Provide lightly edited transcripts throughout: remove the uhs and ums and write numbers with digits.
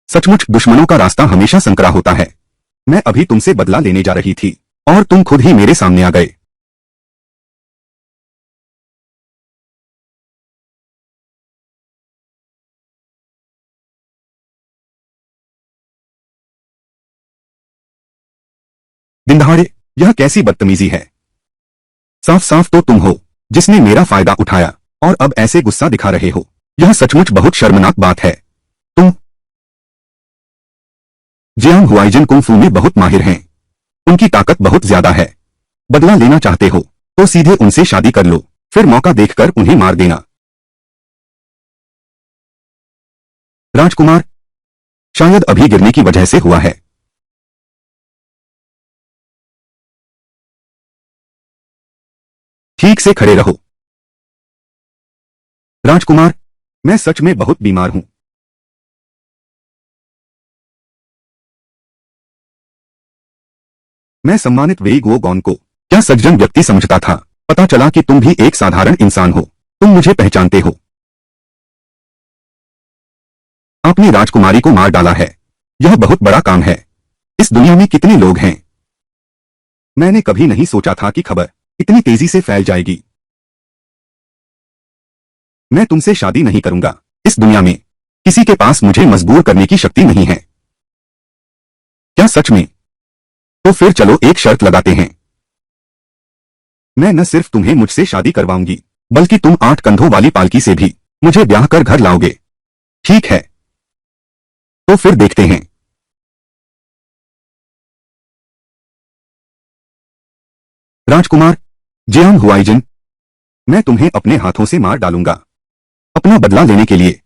सचमुच दुश्मनों का रास्ता हमेशा संकरा होता है। मैं अभी तुमसे बदला लेने जा रही थी और तुम खुद ही मेरे सामने आ गए। दिनदहाड़े यह कैसी बदतमीजी है। साफ साफ तो तुम हो जिसने मेरा फायदा उठाया और अब ऐसे गुस्सा दिखा रहे हो। यह सचमुच बहुत शर्मनाक बात है। तुम जियांग हुआइजिन कुंग फू में बहुत माहिर हैं। उनकी ताकत बहुत ज्यादा है। बदला लेना चाहते हो तो सीधे उनसे शादी कर लो, फिर मौका देखकर उन्हें मार देना। राजकुमार, शायद अभी गिरने की वजह से हुआ है। ठीक से खड़े रहो। राजकुमार, मैं सच में बहुत बीमार हूं। मैं सम्मानित वेई गुओ गॉन को क्या सज्जन व्यक्ति समझता था। पता चला कि तुम भी एक साधारण इंसान हो। तुम मुझे पहचानते हो। आपने राजकुमारी को मार डाला है। यह बहुत बड़ा काम है। इस दुनिया में कितने लोग हैं। मैंने कभी नहीं सोचा था कि खबर इतनी तेजी से फैल जाएगी। मैं तुमसे शादी नहीं करूंगा। इस दुनिया में किसी के पास मुझे मजबूर करने की शक्ति नहीं है। क्या सच में? तो फिर चलो एक शर्त लगाते हैं। मैं न सिर्फ तुम्हें मुझसे शादी करवाऊंगी, बल्कि तुम 8 कंधों वाली पालकी से भी मुझे ब्याह कर घर लाओगे। ठीक है, तो फिर देखते हैं। राजकुमार जियांग हुआइजिन, मैं तुम्हें अपने हाथों से मार डालूंगा, अपना बदला लेने के लिए।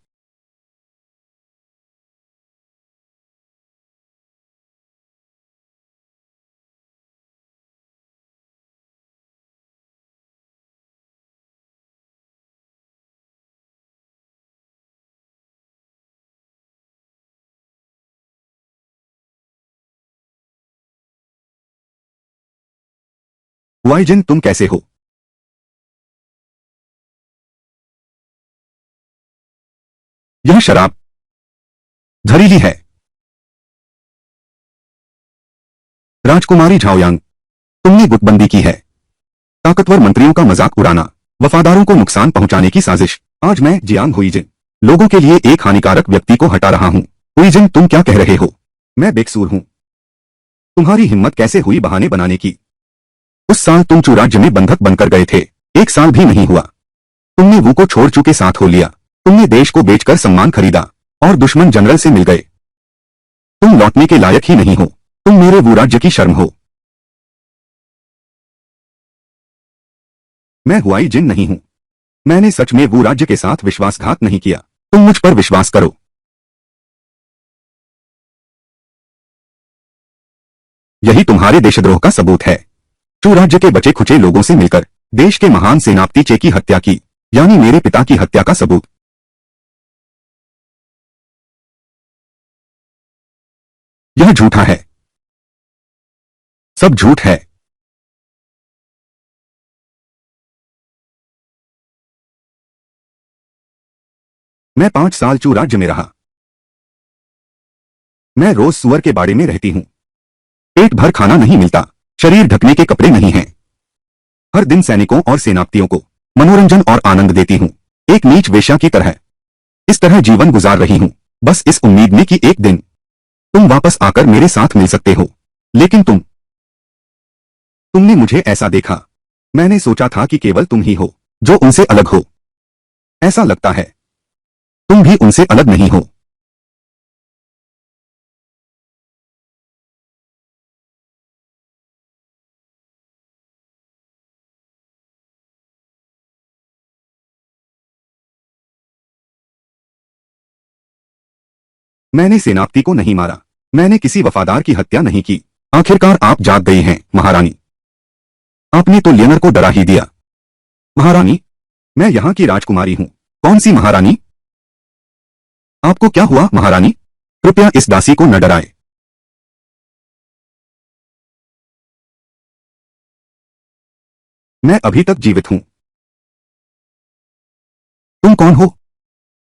हुआइजिन, तुम कैसे हो? यह शराब जहरीली है। राजकुमारी झाओयांग, तुमने गुटबंदी की है। ताकतवर मंत्रियों का मजाक उड़ाना, वफादारों को नुकसान पहुंचाने की साजिश। आज मैं जियांग हुईजिन लोगों के लिए एक हानिकारक व्यक्ति को हटा रहा हूं। हुईजिन, तुम क्या कह रहे हो? मैं बेकसूर हूं। तुम्हारी हिम्मत कैसे हुई बहाने बनाने की? उस साल तुम चू राज्य में बंधक बनकर गए थे। 1 साल भी नहीं हुआ, तुमने वो को छोड़ चुके साथ हो लिया। तुमने देश को बेचकर सम्मान खरीदा और दुश्मन जनरल से मिल गए। तुम लौटने के लायक ही नहीं हो। तुम मेरे वो राज्य की शर्म हो। मैं हुआई जिन नहीं हूं। मैंने सच में वो राज्य के साथ विश्वासघात नहीं किया। तुम मुझ पर विश्वास करो। यही तुम्हारे देशद्रोह का सबूत है। चू राज्य के बचे खुचे लोगों से मिलकर देश के महान सेनापति चे की हत्या की, यानी मेरे पिता की हत्या का सबूत। यह झूठा है। सब झूठ है। मैं 5 साल चू राज्य में रहा। मैं रोज सुअर के बाड़े में रहती हूं। पेट भर खाना नहीं मिलता, शरीर ढकने के कपड़े नहीं हैं। हर दिन सैनिकों और सेनापतियों को मनोरंजन और आनंद देती हूं, एक नीच वेश्या की तरह। इस तरह जीवन गुजार रही हूं, बस इस उम्मीद में कि एक दिन तुम वापस आकर मेरे साथ मिल सकते हो। लेकिन तुमने मुझे ऐसा देखा, मैंने सोचा था कि केवल तुम ही हो जो उनसे अलग हो। ऐसा लगता है तुम भी उनसे अलग नहीं हो। मैंने सेनापति को नहीं मारा। मैंने किसी वफादार की हत्या नहीं की। आखिरकार आप जाग गई हैं, महारानी। आपने तो लियनर को डरा ही दिया। महारानी, मैं यहाँ की राजकुमारी हूँ। कौन सी महारानी? आपको क्या हुआ महारानी? कृपया इस दासी को न डराए। मैं अभी तक जीवित हूँ। तुम कौन हो?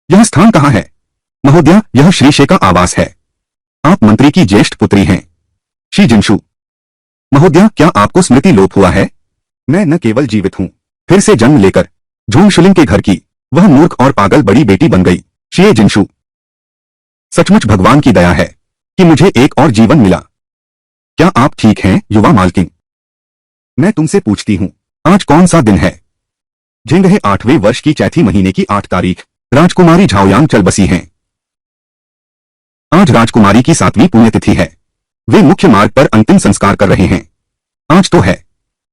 यह स्थान कहाँ है? महोदया, यह श्रीशे का आवास है। आप मंत्री की ज्येष्ठ पुत्री हैं। शी जिनशु महोदया, क्या आपको स्मृति लोप हुआ है? मैं न केवल जीवित हूँ, फिर से जन्म लेकर झोंगशुलिंग के घर की वह मूर्ख और पागल बड़ी बेटी बन गई। शिए जिनशु, सचमुच भगवान की दया है कि मुझे एक और जीवन मिला। क्या आप ठीक हैं, युवा मालकिन? मैं तुमसे पूछती हूँ, आज कौन सा दिन है? झिंगहे 8वें वर्ष की चैथी महीने की 8 तारीख। राजकुमारी झाओयांग चल बसी हैं। आज राजकुमारी की 7वीं पुण्यतिथि है। वे मुख्य मार्ग पर अंतिम संस्कार कर रहे हैं। आज तो है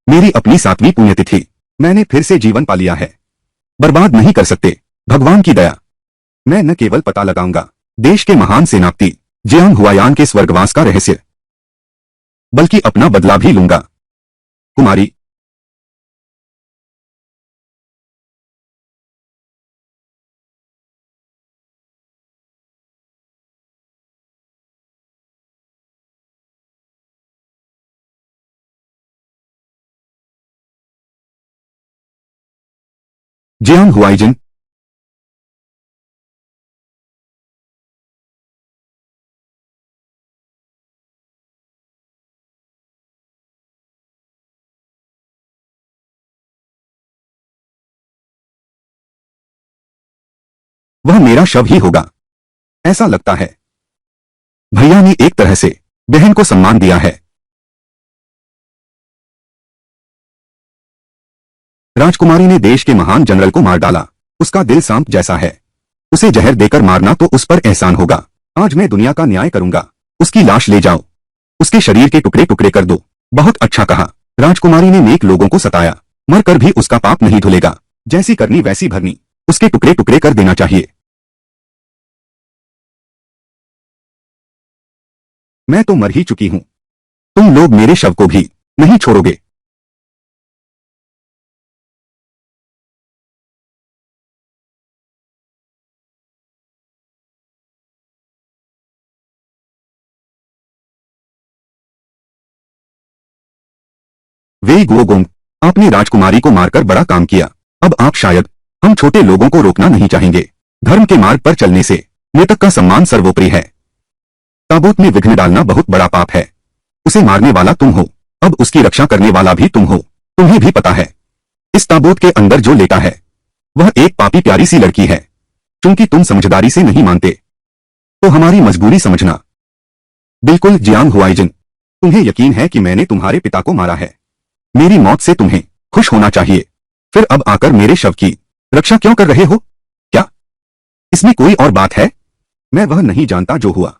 मेरी अपनी 7वीं पुण्यतिथि। मैंने फिर से जीवन पा लिया है। बर्बाद नहीं कर सकते, भगवान की दया। मैं न केवल पता लगाऊंगा देश के महान सेनापति जियांग हुआयान के स्वर्गवास का रहस्य, बल्कि अपना बदला भी लूंगा। कुमारी, जियांग हुआईजिन, वह मेरा शव ही होगा, ऐसा लगता है। भैया ने एक तरह से बहन को सम्मान दिया है। राजकुमारी ने देश के महान जनरल को मार डाला। उसका दिल सांप जैसा है। उसे जहर देकर मारना तो उस पर एहसान होगा। आज मैं दुनिया का न्याय करूंगा। उसकी लाश ले जाओ, उसके शरीर के टुकड़े टुकड़े कर दो। बहुत अच्छा कहा। राजकुमारी ने नेक लोगों को सताया, मरकर भी उसका पाप नहीं धुलेगा। जैसी करनी वैसी भरनी, उसके टुकड़े टुकड़े कर देना चाहिए। मैं तो मर ही चुकी हूं, तुम लोग मेरे शव को भी नहीं छोड़ोगे। वेई गुओगोंग, आपने राजकुमारी को मारकर बड़ा काम किया। अब आप शायद हम छोटे लोगों को रोकना नहीं चाहेंगे। धर्म के मार्ग पर चलने से मृतक का सम्मान सर्वोपरि है। ताबूत में विघ्न डालना बहुत बड़ा पाप है। उसे मारने वाला तुम हो, अब उसकी रक्षा करने वाला भी तुम हो। तुम्हें भी पता है, इस ताबूत के अंदर जो लेटा है वह एक पापी प्यारी सी लड़की है। चूंकि तुम समझदारी से नहीं मानते, तो हमारी मजबूरी समझना। बिल्कुल जियांग हुआईजिन, तुम्हें यकीन है कि मैंने तुम्हारे पिता को मारा है। मेरी मौत से तुम्हें खुश होना चाहिए। फिर अब आकर मेरे शव की रक्षा क्यों कर रहे हो? क्या इसमें कोई और बात है? मैं वह नहीं जानता जो हुआ।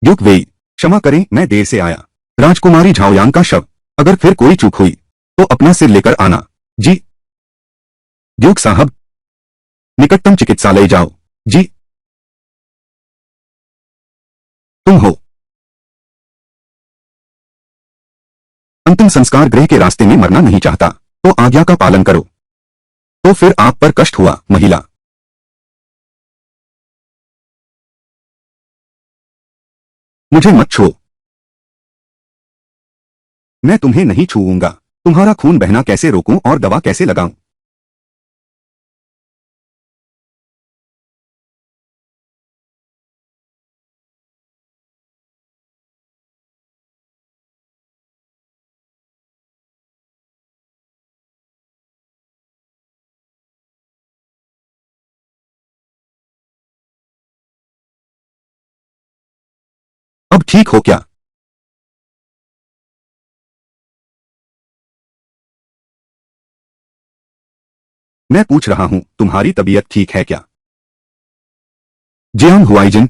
ड्यूक वेई, क्षमा करें मैं देर से आया। राजकुमारी झाओयांग का शव, अगर फिर कोई चूक हुई तो अपना सिर लेकर आना। जी। ड्यूक साहब, निकटतम चिकित्सालय जाओ। जी। तुम हो। अंतिम संस्कार गृह के रास्ते में मरना नहीं चाहता तो आज्ञा का पालन करो। तो फिर आप पर कष्ट हुआ, महिला। मुझे मत छुओ। मैं तुम्हें नहीं छूऊंगा। तुम्हारा खून बहना कैसे रोकूं और दवा कैसे लगाऊं? अब ठीक हो क्या? मैं पूछ रहा हूं, तुम्हारी तबीयत ठीक है क्या? जियांग हुआईजिन,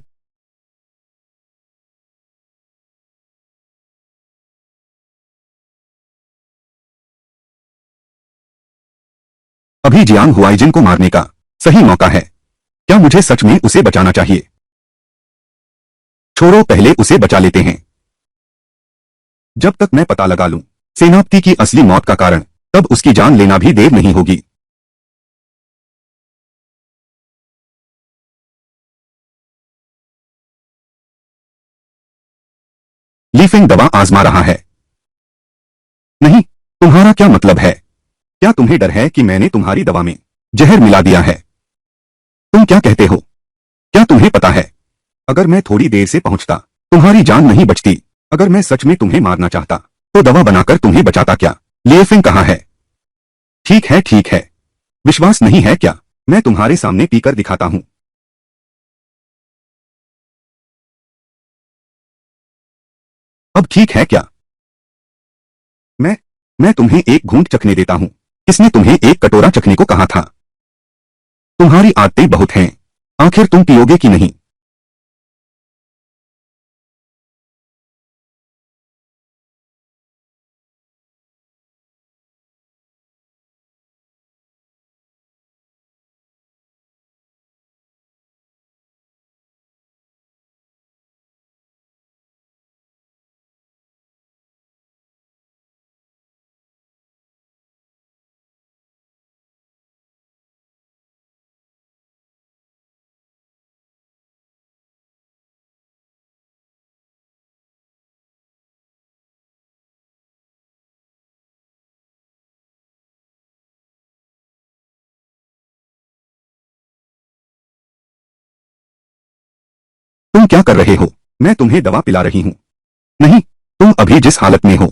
अभी जियांग हुआइजिन को मारने का सही मौका है। क्या मुझे सच में उसे बचाना चाहिए? छोड़ो, पहले उसे बचा लेते हैं। जब तक मैं पता लगा लूं सेनापति की असली मौत का कारण, तब उसकी जान लेना भी देर नहीं होगी। लीफेंग दवा आजमा रहा है। नहीं, तुम्हारा क्या मतलब है? क्या तुम्हें डर है कि मैंने तुम्हारी दवा में जहर मिला दिया है? तुम क्या कहते हो? क्या तुम्हें पता है, अगर मैं थोड़ी देर से पहुंचता, तुम्हारी जान नहीं बचती। अगर मैं सच में तुम्हें मारना चाहता, तो दवा बनाकर तुम्हें बचाता क्या? लिएफेंग कहाँ है? ठीक है ठीक है, विश्वास नहीं है क्या? मैं तुम्हारे सामने पीकर दिखाता हूं। अब ठीक है क्या? मैं मैं तुम्हें एक घूंट चखने देता हूं। किसने तुम्हें एक कटोरा चखने को कहा था? तुम्हारी आदतें बहुत हैं, आखिर तुम पियोगे कि नहीं? तुम क्या कर रहे हो? मैं तुम्हें दवा पिला रही हूं। नहीं, तुम अभी जिस हालत में हो,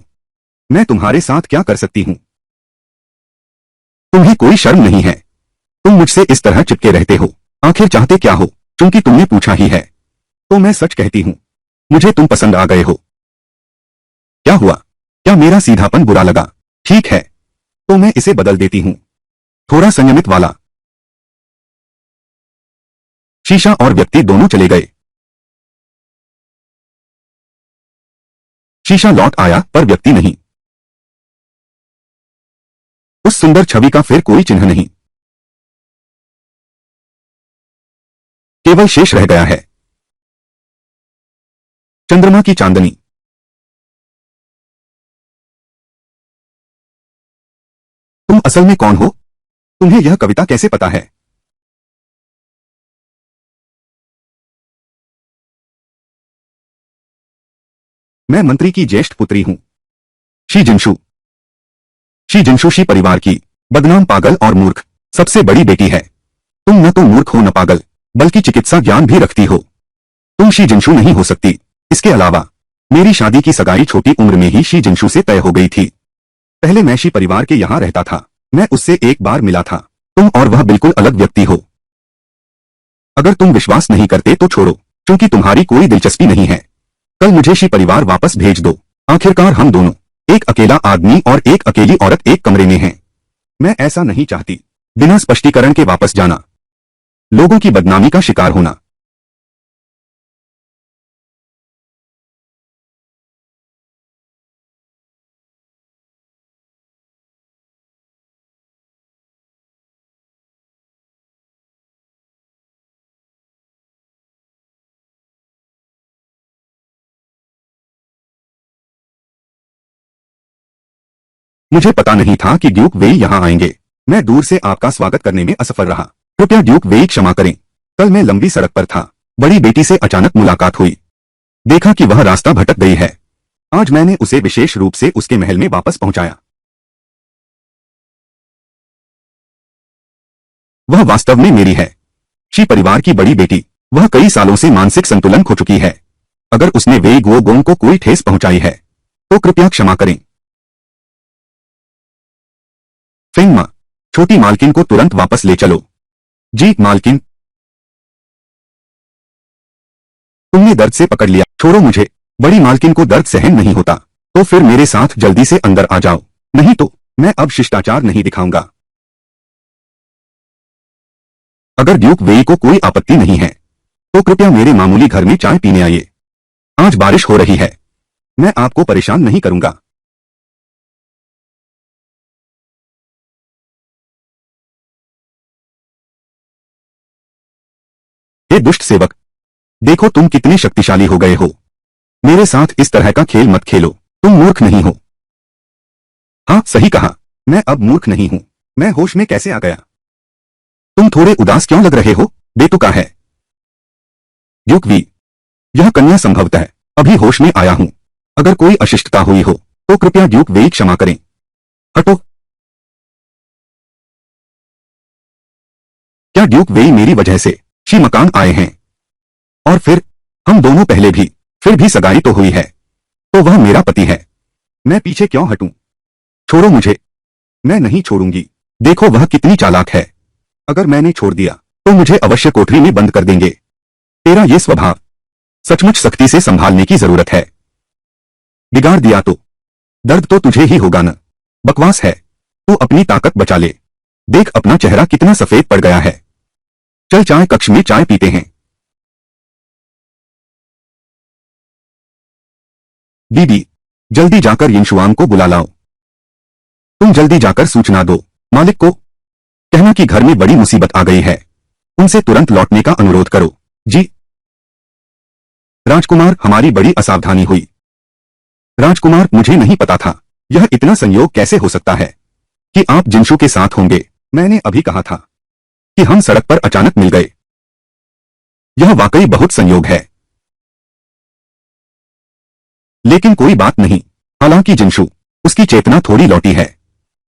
मैं तुम्हारे साथ क्या कर सकती हूं? तुम्हें कोई शर्म नहीं है? तुम मुझसे इस तरह चिपके रहते हो, आखिर चाहते क्या हो? चूंकि तुमने पूछा ही है, तो मैं सच कहती हूं, मुझे तुम पसंद आ गए हो। क्या हुआ? क्या मेरा सीधापन बुरा लगा? ठीक है, तो मैं इसे बदल देती हूं, थोड़ा संयमित वाला। शीशा और व्यक्ति दोनों चले गए। शीशा लौट आया पर व्यक्ति नहीं। उस सुंदर छवि का फिर कोई चिन्ह नहीं। केवल शेष रह गया है चंद्रमा की चांदनी। तुम असल में कौन हो? तुम्हें यह कविता कैसे पता है? मैं मंत्री की ज्येष्ठ पुत्री हूं, she Jinshu. She Jinshu she परिवार की बदनाम, पागल और मूर्ख सबसे बड़ी बेटी है। तुम न तो मूर्ख हो न पागल, बल्कि चिकित्सा ज्ञान भी रखती हो। तुम शी जिनशु नहीं हो सकती। इसके अलावा मेरी शादी की सगाई छोटी उम्र में ही शी जिनशु से तय हो गई थी। पहले मैं शी परिवार के यहाँ रहता था। मैं उससे एक बार मिला था। तुम और वह बिल्कुल अलग व्यक्ति हो। अगर तुम विश्वास नहीं करते तो छोड़ो, क्योंकि तुम्हारी कोई दिलचस्पी नहीं है। कल मुझे शी परिवार वापस भेज दो। आखिरकार हम दोनों, एक अकेला आदमी और एक अकेली औरत, एक कमरे में हैं। मैं ऐसा नहीं चाहती, बिना स्पष्टीकरण के वापस जाना, लोगों की बदनामी का शिकार होना। मुझे पता नहीं था कि ड्यूक वेई यहाँ आएंगे। मैं दूर से आपका स्वागत करने में असफल रहा। कृपया ड्यूक वेई क्षमा करें। कल मैं लंबी सड़क पर था, बड़ी बेटी से अचानक मुलाकात हुई। देखा कि वह रास्ता भटक गई है। आज मैंने उसे विशेष रूप से उसके महल में वापस पहुंचाया। वह वास्तव में मेरी है, शी परिवार की बड़ी बेटी। वह कई सालों से मानसिक संतुलन खो चुकी है। अगर उसने वेई गुओ गोंग को कोई ठेस पहुंचाई है, तो कृपया क्षमा करें। फेंग माँ, छोटी मालकिन को तुरंत वापस ले चलो। जी मालकिन। तुमने दर्द से पकड़ लिया, छोड़ो मुझे। बड़ी मालकिन को दर्द सहन नहीं होता। तो फिर मेरे साथ जल्दी से अंदर आ जाओ, नहीं तो मैं अब शिष्टाचार नहीं दिखाऊंगा। अगर ड्यूक वेई को कोई आपत्ति नहीं है, तो कृपया मेरे मामूली घर में चाय पीने आइए। आज बारिश हो रही है, मैं आपको परेशान नहीं करूंगा। हे दुष्ट सेवक, देखो तुम कितने शक्तिशाली हो गए हो। मेरे साथ इस तरह का खेल मत खेलो, तुम मूर्ख नहीं हो। हाँ, सही कहा, मैं अब मूर्ख नहीं हूं। मैं होश में कैसे आ गया? तुम थोड़े उदास क्यों लग रहे हो? बेतुका है। ड्यूक वी, यह कन्या संभवतः अभी होश में आया हूं। अगर कोई अशिष्टता हुई हो तो कृपया ड्यूक वेई क्षमा करें। हटो। क्या ड्यूक वेई मेरी वजह से शी मकान आए हैं? और फिर हम दोनों पहले भी, फिर भी सगाई तो हुई है, तो वह मेरा पति है। मैं पीछे क्यों हटूं? छोड़ो मुझे। मैं नहीं छोड़ूंगी। देखो वह कितनी चालाक है। अगर मैंने छोड़ दिया तो मुझे अवश्य कोठरी में बंद कर देंगे। तेरा ये स्वभाव सचमुच सख्ती से संभालने की जरूरत है। बिगाड़ दिया तो दर्द तो तुझे ही होगा न। बकवास है। तू अपनी ताकत बचा ले। देख अपना चेहरा कितना सफेद पड़ गया है। चल चाय कक्ष में चाय पीते हैं। दीदी, जल्दी जाकर यिनशुआंग को बुला लाओ। तुम जल्दी जाकर सूचना दो मालिक को। कहना कि घर में बड़ी मुसीबत आ गई है। उनसे तुरंत लौटने का अनुरोध करो। जी। राजकुमार, हमारी बड़ी असावधानी हुई। राजकुमार, मुझे नहीं पता था यह इतना संयोग कैसे हो सकता है कि आप जिनशु के साथ होंगे। मैंने अभी कहा था कि हम सड़क पर अचानक मिल गए। यह वाकई बहुत संयोग है। लेकिन कोई बात नहीं। हालांकि जिनशु, उसकी चेतना थोड़ी लौटी है,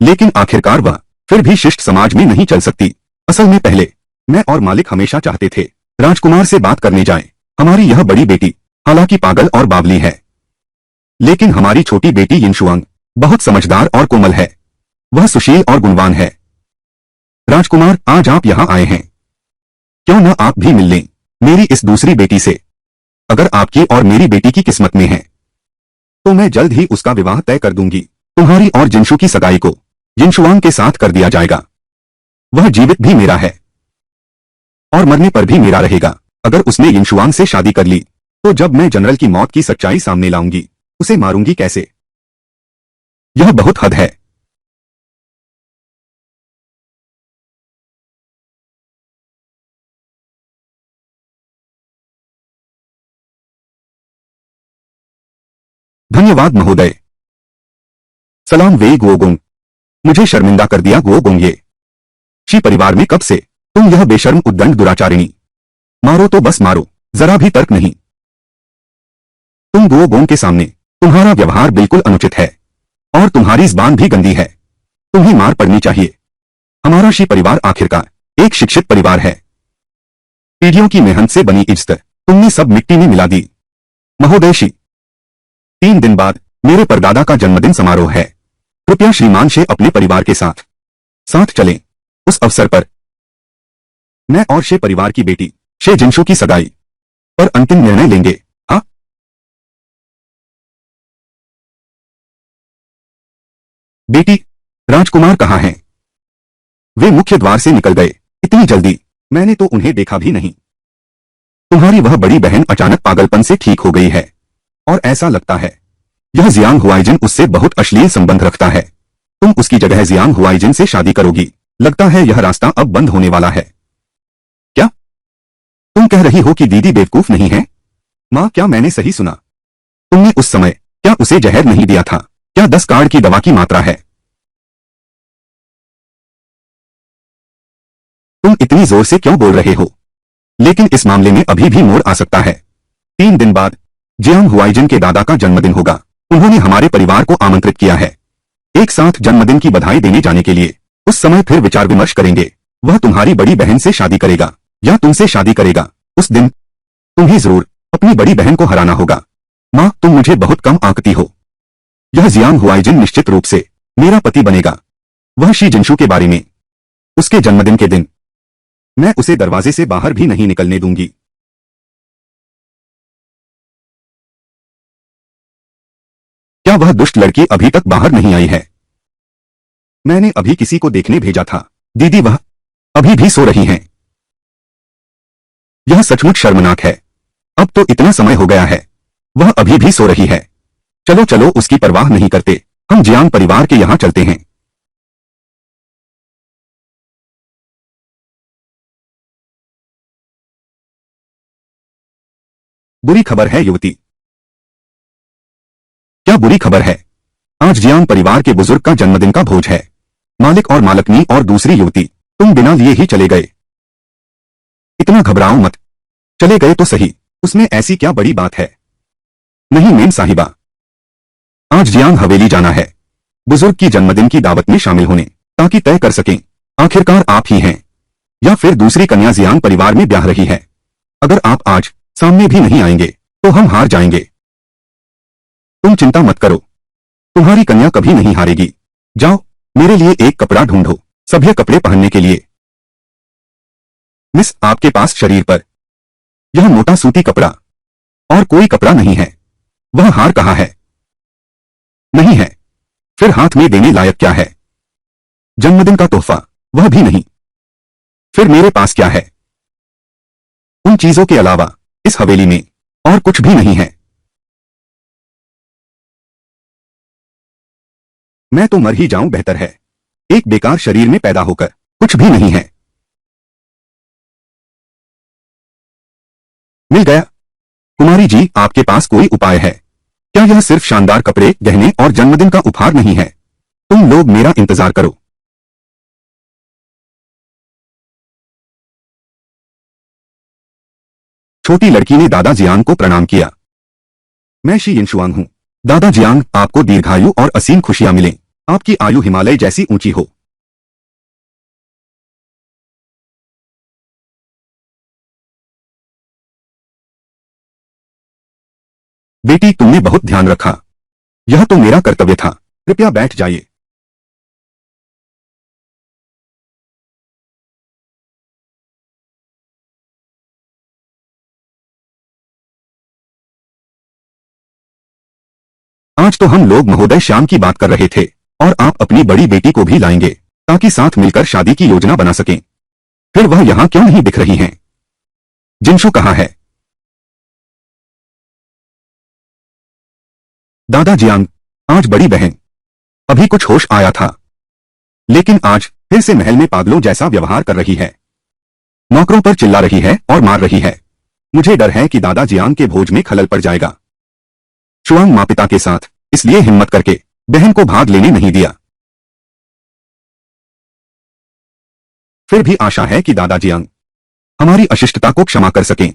लेकिन आखिरकार वह फिर भी शिष्ट समाज में नहीं चल सकती। असल में पहले मैं और मालिक हमेशा चाहते थे राजकुमार से बात करने जाएं। हमारी यह बड़ी बेटी हालांकि पागल और बावली है, लेकिन हमारी छोटी बेटी यिनशुआंग बहुत समझदार और कोमल है। वह सुशील और गुणवान है। राजकुमार, आज आप यहाँ आए हैं, क्यों न आप भी मिल लें मेरी इस दूसरी बेटी से। अगर आपकी और मेरी बेटी की किस्मत में है तो मैं जल्द ही उसका विवाह तय कर दूंगी। तुम्हारी और जिनशु की सगाई को यिनशुआंग के साथ कर दिया जाएगा। वह जीवित भी मेरा है और मरने पर भी मेरा रहेगा। अगर उसने यिनशुआंग से शादी कर ली तो जब मैं जनरल की मौत की सच्चाई सामने लाऊंगी, उसे मारूंगी कैसे? यह बहुत हद है। धन्यवाद महोदय। सलाम वेई गुओगोंग। मुझे शर्मिंदा कर दिया गुओगोंग। ये शी परिवार में कब से तुम यह बेशर्म उद्दंड दुराचारिणी। मारो तो बस मारो, जरा भी तर्क नहीं। तुम गुओगोंग के सामने तुम्हारा व्यवहार बिल्कुल अनुचित है और तुम्हारी जुबान भी गंदी है। तुम्हें मार पड़नी चाहिए। हमारा शी परिवार आखिरकार एक शिक्षित परिवार है। पीढ़ियों की मेहनत से बनी इज्जत तुमने सब मिट्टी में मिला दी। महोदय शी, 3 दिन बाद मेरे परदादा का जन्मदिन समारोह है। कृपया श्रीमान शे अपने परिवार के साथ साथ चलें। उस अवसर पर मैं और शे परिवार की बेटी शे जिनशु की सगाई पर अंतिम निर्णय लेंगे। हाँ, बेटी, राजकुमार कहाँ हैं? वे मुख्य द्वार से निकल गए। इतनी जल्दी मैंने तो उन्हें देखा भी नहीं। तुम्हारी वह बड़ी बहन अचानक पागलपन से ठीक हो गई है और ऐसा लगता है यह जियांग हुआइजिन उससे बहुत अश्लील संबंध रखता है। तुम उसकी जगह जियांग हुआइजिन से शादी करोगी। लगता है यह रास्ता अब बंद होने वाला है। क्या तुम कह रही हो कि दीदी बेवकूफ नहीं है? माँ, क्या मैंने सही सुना? तुमने उस समय क्या उसे जहर नहीं दिया था? क्या 10 कार्ड की दवा की मात्रा है? तुम इतनी जोर से क्यों बोल रहे हो? लेकिन इस मामले में अभी भी मोड़ आ सकता है। 3 दिन बाद जियांग हुआइजिन के दादा का जन्मदिन होगा। उन्होंने हमारे परिवार को आमंत्रित किया है एक साथ जन्मदिन की बधाई देने जाने के लिए। उस समय फिर विचार विमर्श करेंगे। वह तुम्हारी बड़ी बहन से शादी करेगा या तुमसे शादी करेगा। उस दिन तुम्हें जरूर अपनी बड़ी बहन को हराना होगा। माँ, तुम मुझे बहुत कम आंकती हो। यह जियांग हुआइजिन निश्चित रूप से मेरा पति बनेगा। वह शी जिनशु के बारे में उसके जन्मदिन के दिन मैं उसे दरवाजे से बाहर भी नहीं निकलने दूंगी। क्या वह दुष्ट लड़की अभी तक बाहर नहीं आई है? मैंने अभी किसी को देखने भेजा था। दीदी, वह अभी भी सो रही हैं। यह सचमुच शर्मनाक है। अब तो इतना समय हो गया है, वह अभी भी सो रही है। चलो चलो, उसकी परवाह नहीं करते, हम जियांग परिवार के यहाँ चलते हैं। बुरी खबर है युवती। क्या बुरी खबर है? आज जियांग परिवार के बुजुर्ग का जन्मदिन का भोज है। मालिक और मालकनी और दूसरी युवती तुम बिना लिए ही चले गए। इतना घबराओ मत, चले गए तो सही, उसमें ऐसी क्या बड़ी बात है। नहीं मेम साहिबा, आज जियांग हवेली जाना है बुजुर्ग की जन्मदिन की दावत में शामिल होने, ताकि तय कर सकें आखिरकार आप ही हैं या फिर दूसरी कन्या जियांग परिवार में ब्याह रही है। अगर आप आज सामने भी नहीं आएंगे तो हम हार जाएंगे। तुम चिंता मत करो, तुम्हारी कन्या कभी नहीं हारेगी। जाओ मेरे लिए एक कपड़ा ढूंढो, सभ्य कपड़े पहनने के लिए। मिस, आपके पास शरीर पर यह मोटा सूती कपड़ा और कोई कपड़ा नहीं है। वह हार कहाँ है? नहीं है, फिर हाथ में देने लायक क्या है? जन्मदिन का तोहफा, वह भी नहीं। फिर मेरे पास क्या है? उन चीजों के अलावा इस हवेली में और कुछ भी नहीं है। मैं तो मर ही जाऊं बेहतर है, एक बेकार शरीर में पैदा होकर कुछ भी नहीं है। मिल गया। कुमारी जी, आपके पास कोई उपाय है क्या? यह सिर्फ शानदार कपड़े, गहने और जन्मदिन का उपहार नहीं है। तुम लोग मेरा इंतजार करो। छोटी लड़की ने दादा जियांग को प्रणाम किया। मैं शी यिनशुआंग हूं। दादा जियांग, आपको दीर्घायु और असीम खुशियां मिलें। आपकी आयु हिमालय जैसी ऊंची हो। बेटी, तुमने बहुत ध्यान रखा, यह तो मेरा कर्तव्य था। कृपया बैठ जाइए। आज तो हम लोग महोदय श्याम की बात कर रहे थे और आप अपनी बड़ी बेटी को भी लाएंगे ताकि साथ मिलकर शादी की योजना बना सकें। फिर वह यहां क्यों नहीं दिख रही हैं? जिनशु कहाँ है? दादा जियांग, आज बड़ी बहन अभी कुछ होश आया था, लेकिन आज फिर से महल में पागलों जैसा व्यवहार कर रही है। नौकरों पर चिल्ला रही है और मार रही है। मुझे डर है कि दादा जियांग के भोज में खलल पड़ जाएगा। शुआंग माँ पिता के साथ इसलिए हिम्मत करके बहन को भाग लेने नहीं दिया। फिर भी आशा है कि दादा जियांग हमारी अशिष्टता को क्षमा कर सकें।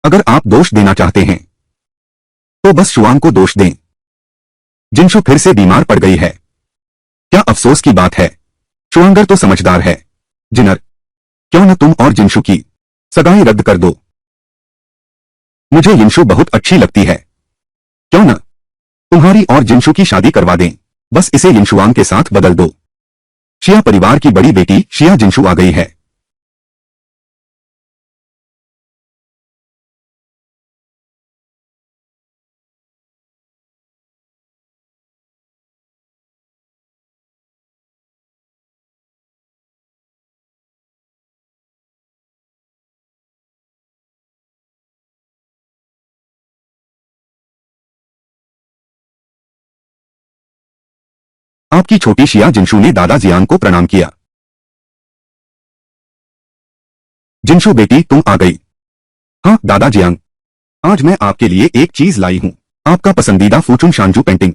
अगर आप दोष देना चाहते हैं तो बस शुआंग को दोष दें। जिनशु फिर से बीमार पड़ गई है। क्या अफसोस की बात है। शुआंगर तो समझदार है। जिनर, क्यों न तुम और जिनशु की सगाई रद्द कर दो। मुझे यिनशु बहुत अच्छी लगती है, क्यों न तुम्हारी और जिनशु की शादी करवा दें। बस इसे यिनशुआंग के साथ बदल दो। शिया परिवार की बड़ी बेटी शिया जिनशु आ गई है। आपकी छोटी शिया जिनशु ने दादा जियांग को प्रणाम किया। जिनशु बेटी, तुम आ गई। हाँ दादा जियांग, आज मैं आपके लिए एक चीज लाई हूं, आपका पसंदीदा फूचुन शांजू पेंटिंग,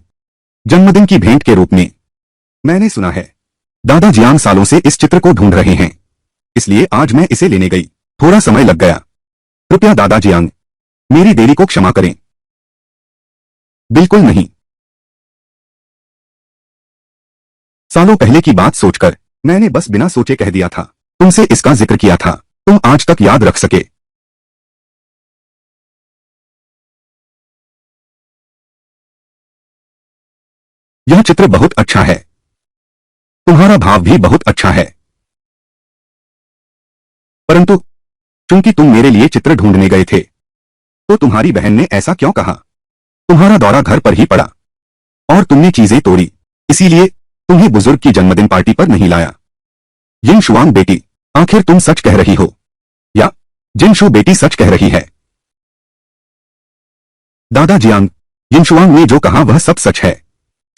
जन्मदिन की भेंट के रूप में। मैंने सुना है दादा जियांग सालों से इस चित्र को ढूंढ रहे हैं, इसलिए आज मैं इसे लेने गई। थोड़ा समय लग गया। कृपया दादा जियांग मेरी देरी को क्षमा करें। बिल्कुल नहीं। सालों पहले की बात सोचकर मैंने बस बिना सोचे कह दिया था। तुमसे इसका जिक्र किया था, तुम आज तक याद रख सके। यह चित्र बहुत अच्छा है। तुम्हारा भाव भी बहुत अच्छा है। परंतु चूंकि तुम मेरे लिए चित्र ढूंढने गए थे, तो तुम्हारी बहन ने ऐसा क्यों कहा? तुम्हारा दौरा घर पर ही पड़ा और तुमने चीजें तोड़ी, इसीलिए तुम्हें बुजुर्ग की जन्मदिन पार्टी पर नहीं लाया। यिनशुआंग बेटी, आखिर तुम सच कह रही हो या जिनशु बेटी सच कह रही है? दादा जियांग, यिनशुआंग ने जो कहा वह सब सच है।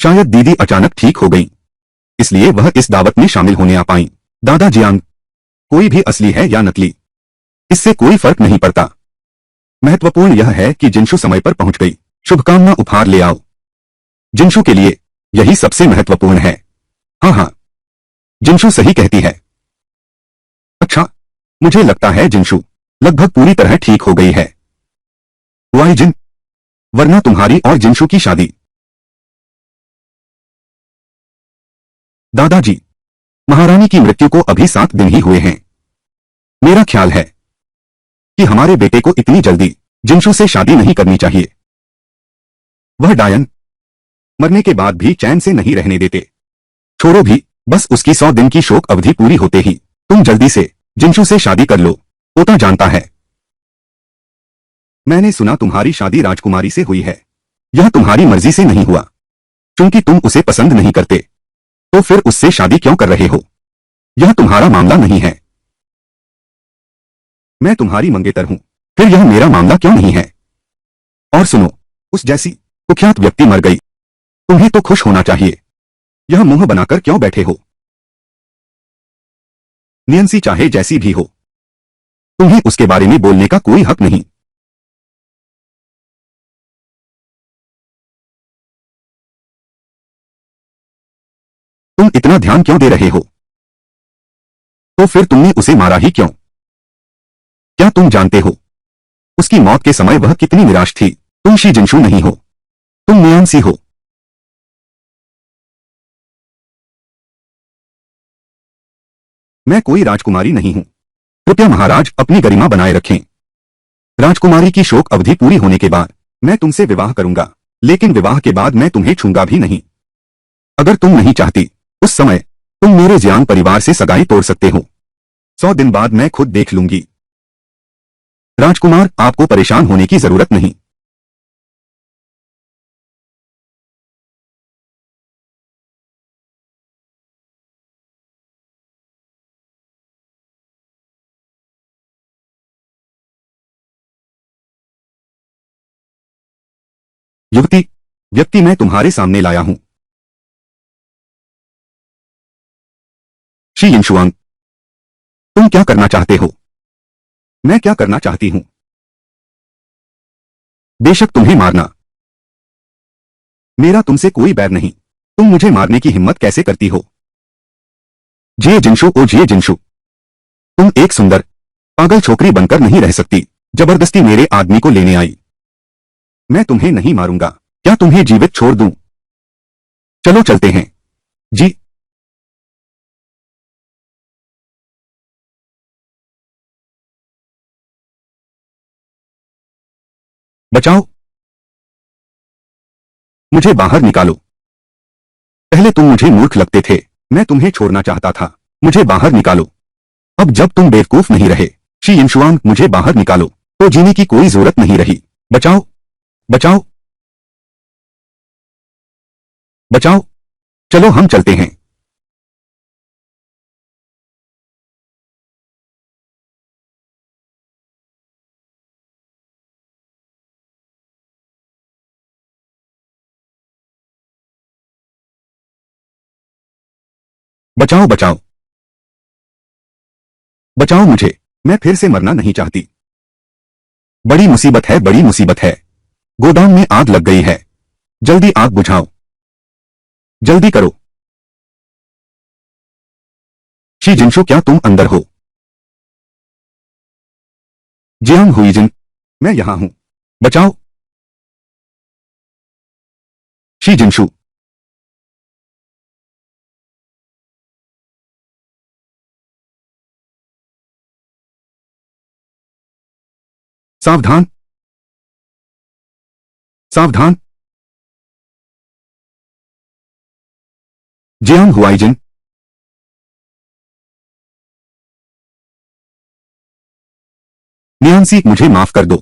शायद दीदी अचानक ठीक हो गई, इसलिए वह इस दावत में शामिल होने आ पाई। दादा जियांग, कोई भी असली है या नकली, इससे कोई फर्क नहीं पड़ता। महत्वपूर्ण यह है कि जिनशु समय पर पहुंच गई। शुभकामना उपहार ले आओ। जिनशु के लिए यही सबसे महत्वपूर्ण है। हाँ हाँ, जिनशु सही कहती है। अच्छा, मुझे लगता है जिनशु लगभग पूरी तरह ठीक हो गई है। वाई जिन, वरना तुम्हारी और जिनशु की शादी। दादाजी, महारानी की मृत्यु को अभी 7 दिन ही हुए हैं। मेरा ख्याल है कि हमारे बेटे को इतनी जल्दी जिनशु से शादी नहीं करनी चाहिए। वह डायन मरने के बाद भी चैन से नहीं रहने देते। छोड़ो भी, बस उसकी 100 दिन की शोक अवधि पूरी होते ही तुम जल्दी से जिनशु से शादी कर लो। पोता जानता है। मैंने सुना तुम्हारी शादी राजकुमारी से हुई है। यह तुम्हारी मर्जी से नहीं हुआ। क्योंकि तुम उसे पसंद नहीं करते, तो फिर उससे शादी क्यों कर रहे हो? यह तुम्हारा मामला नहीं है। मैं तुम्हारी मंगेतर हूं, फिर यह मेरा मामला क्यों नहीं है? और सुनो, उस जैसी कुख्यात व्यक्ति मर गई, तुम्हें तो खुश होना चाहिए। यह मुंह बनाकर क्यों बैठे हो? नियंसी चाहे जैसी भी हो, तुम्हें उसके बारे में बोलने का कोई हक नहीं। तुम इतना ध्यान क्यों दे रहे हो? तो फिर तुमने उसे मारा ही क्यों? क्या तुम जानते हो उसकी मौत के समय वह कितनी निराश थी? तुम शी जिनशु नहीं हो, तुम नियांसी हो। मैं कोई राजकुमारी नहीं हूं। कृपया महाराज अपनी गरिमा बनाए रखें। राजकुमारी की शोक अवधि पूरी होने के बाद मैं तुमसे विवाह करूंगा, लेकिन विवाह के बाद मैं तुम्हें छूंगा भी नहीं। अगर तुम नहीं चाहती, उस समय तुम मेरे जियान परिवार से सगाई तोड़ सकते हो। 100 दिन बाद मैं खुद देख लूंगी। राजकुमार, आपको परेशान होने की जरूरत नहीं। युवती, व्यक्ति मैं तुम्हारे सामने लाया हूं। शी यिनशुआंग, तुम क्या करना चाहते हो? मैं क्या करना चाहती हूं? बेशक तुम्हें मारना। मेरा तुमसे कोई बैर नहीं। तुम मुझे मारने की हिम्मत कैसे करती हो? जिये जिनशु, ओ जिये जिनशु। तुम एक सुंदर पागल छोकरी बनकर नहीं रह सकती। जबरदस्ती मेरे आदमी को लेने आई। मैं तुम्हें नहीं मारूंगा। क्या तुम्हें जीवित छोड़ दूं? चलो चलते हैं। जी। बचाओ, मुझे बाहर निकालो। पहले तुम मुझे मूर्ख लगते थे, मैं तुम्हें छोड़ना चाहता था। मुझे बाहर निकालो। अब जब तुम बेवकूफ नहीं रहे, शी यिनशुआंग, मुझे बाहर निकालो, तो जीने की कोई जरूरत नहीं रही। बचाओ, बचाओ, बचाओ। चलो हम चलते हैं। बचाओ, बचाओ, बचाओ मुझे। मैं फिर से मरना नहीं चाहती। बड़ी मुसीबत है, बड़ी मुसीबत है। गोदाम में आग लग गई है। जल्दी आग बुझाओ। जल्दी करो। शी जिनशु, क्या तुम अंदर हो? जियांग हुईजिन, मैं यहां हूं। बचाओ। शी जिनशु, सावधान, सावधान। जियांग हुआईजिन, नियांसी, मुझे माफ कर दो।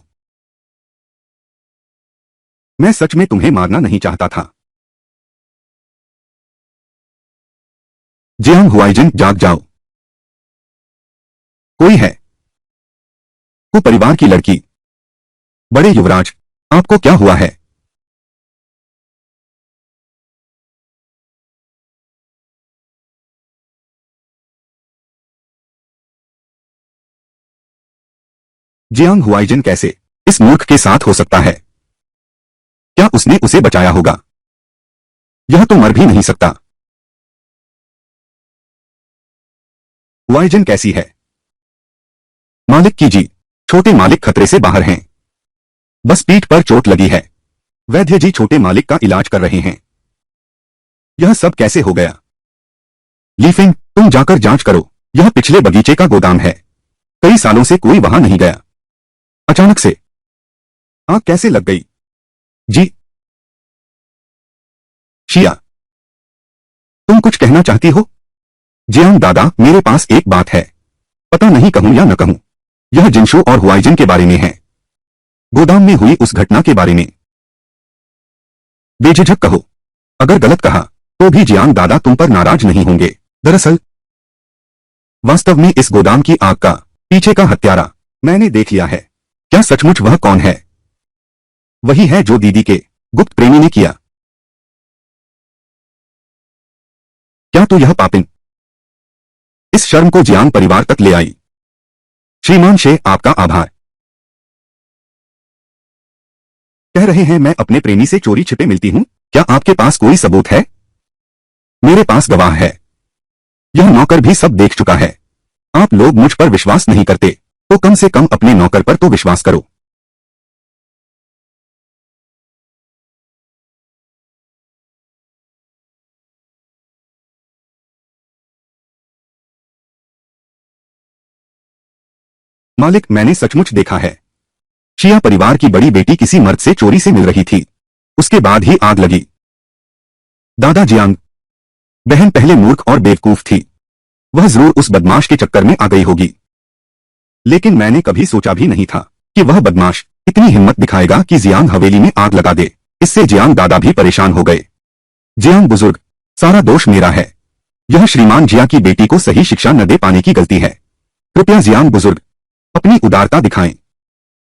मैं सच में तुम्हें मारना नहीं चाहता था। जियांग हुआईजिन, जाग जाओ। कोई है? वो परिवार की लड़की। बड़े युवराज, आपको क्या हुआ है? जियांग हुआईजिन, कैसे? इस मूर्ख के साथ हो सकता है? क्या उसने उसे बचाया होगा? यह तो मर भी नहीं सकता। वाइजन कैसी है? मालिक की जी। छोटे मालिक खतरे से बाहर हैं। बस पीठ पर चोट लगी है। वैद्य जी छोटे मालिक का इलाज कर रहे हैं। यह सब कैसे हो गया? लीफिंग, तुम जाकर जांच करो। यह पिछले बगीचे का गोदाम है। कई सालों से कोई वहां नहीं गया। अचानक से आग कैसे लग गई? जी। शिया, तुम कुछ कहना चाहती हो? जियांग दादा, मेरे पास एक बात है। पता नहीं कहूं या न कहूं। यह जिनशु और हुआइजिन के बारे में है। गोदाम में हुई उस घटना के बारे में। बेझिझक कहो। अगर गलत कहा तो भी जियांग दादा तुम पर नाराज नहीं होंगे। दरअसल वास्तव में इस गोदाम की आग का पीछे का हत्यारा मैंने देख लिया है। क्या सचमुच वह कौन है? वही है जो दीदी के गुप्त प्रेमी ने किया। क्या तो यह पापिन इस शर्म को जियांग परिवार तक ले आई? श्रीमान शे, आपका आभार। कह रहे हैं मैं अपने प्रेमी से चोरी छिपे मिलती हूं। क्या आपके पास कोई सबूत है? मेरे पास गवाह है। यह नौकर भी सब देख चुका है। आप लोग मुझ पर विश्वास नहीं करते तो कम से कम अपने नौकर पर तो विश्वास करो। मालिक, मैंने सचमुच देखा है। शिया परिवार की बड़ी बेटी किसी मर्द से चोरी से मिल रही थी। उसके बाद ही आग लगी। दादा जियांग, बहन पहले मूर्ख और बेवकूफ थी। वह जरूर उस बदमाश के चक्कर में आ गई होगी। लेकिन मैंने कभी सोचा भी नहीं था कि वह बदमाश इतनी हिम्मत दिखाएगा कि जियांग हवेली में आग लगा दे। इससे जियांग दादा भी परेशान हो गए। जियांग बुजुर्ग, सारा दोष मेरा है। यह श्रीमान जिया की बेटी को सही शिक्षा न दे पाने की गलती है। कृपया जियांग बुजुर्ग अपनी उदारता दिखाएं।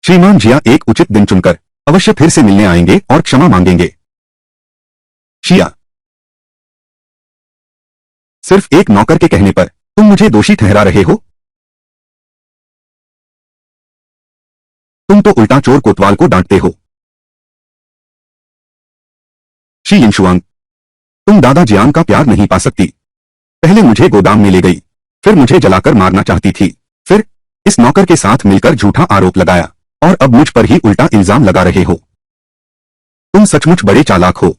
श्रीमान जिया एक उचित दिन चुनकर अवश्य फिर से मिलने आएंगे और क्षमा मांगेंगे। शिया, सिर्फ एक नौकर के कहने पर तुम मुझे दोषी ठहरा रहे हो? तुम तो उल्टा चोर कोतवाल को डांटते हो। शी यिनशुआंग, तुम दादा जियांग का प्यार नहीं पा सकती। पहले मुझे गोदाम में ले गई, फिर मुझे जलाकर मारना चाहती थी, फिर इस नौकर के साथ मिलकर झूठा आरोप लगाया और अब मुझ पर ही उल्टा इल्जाम लगा रहे हो। तुम सचमुच बड़े चालाक हो।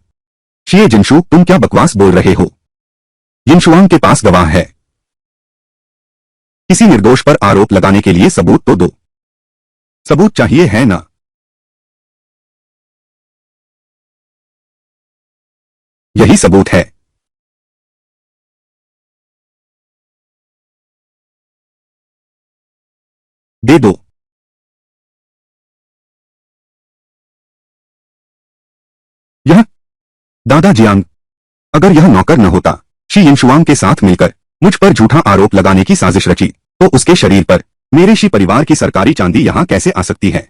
शिए जिनशु, तुम क्या बकवास बोल रहे हो? यिनशुआंग के पास गवाह है। किसी निर्दोष पर आरोप लगाने के लिए सबूत तो दो। सबूत चाहिए है ना? यही सबूत है। दे दो। यह दादा जियांग, अगर यह नौकर न होता, शी यिनशुआंग के साथ मिलकर मुझ पर झूठा आरोप लगाने की साजिश रची, तो उसके शरीर पर मेरे शी परिवार की सरकारी चांदी यहां कैसे आ सकती है?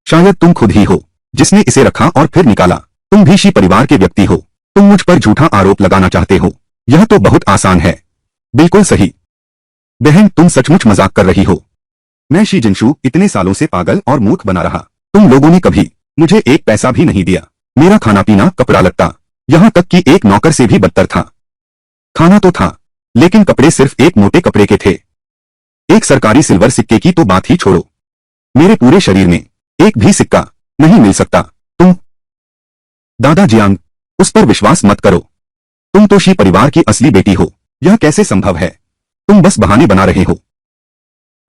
शायद तुम खुद ही हो जिसने इसे रखा और फिर निकाला। तुम भी शी परिवार के व्यक्ति हो। तुम मुझ पर झूठा आरोप लगाना चाहते हो। यह तो बहुत आसान है। बिल्कुल सही। बहन, तुम सचमुच मजाक कर रही हो। मैं शी जिनशु इतने सालों से पागल और मूर्ख बना रहा। तुम लोगों ने कभी मुझे एक पैसा भी नहीं दिया। मेरा खाना पीना, कपड़ा लत्ता, यहां तक कि एक नौकर से भी बदतर था। खाना तो था, लेकिन कपड़े सिर्फ एक मोटे कपड़े के थे। एक सरकारी सिल्वर सिक्के की तो बात ही छोड़ो। मेरे पूरे शरीर में एक भी सिक्का नहीं मिल सकता। तुम दादा जियांग, उस पर विश्वास मत करो। तुम तो शी परिवार की असली बेटी हो। यह कैसे संभव है? तुम बस बहाने बना रहे हो।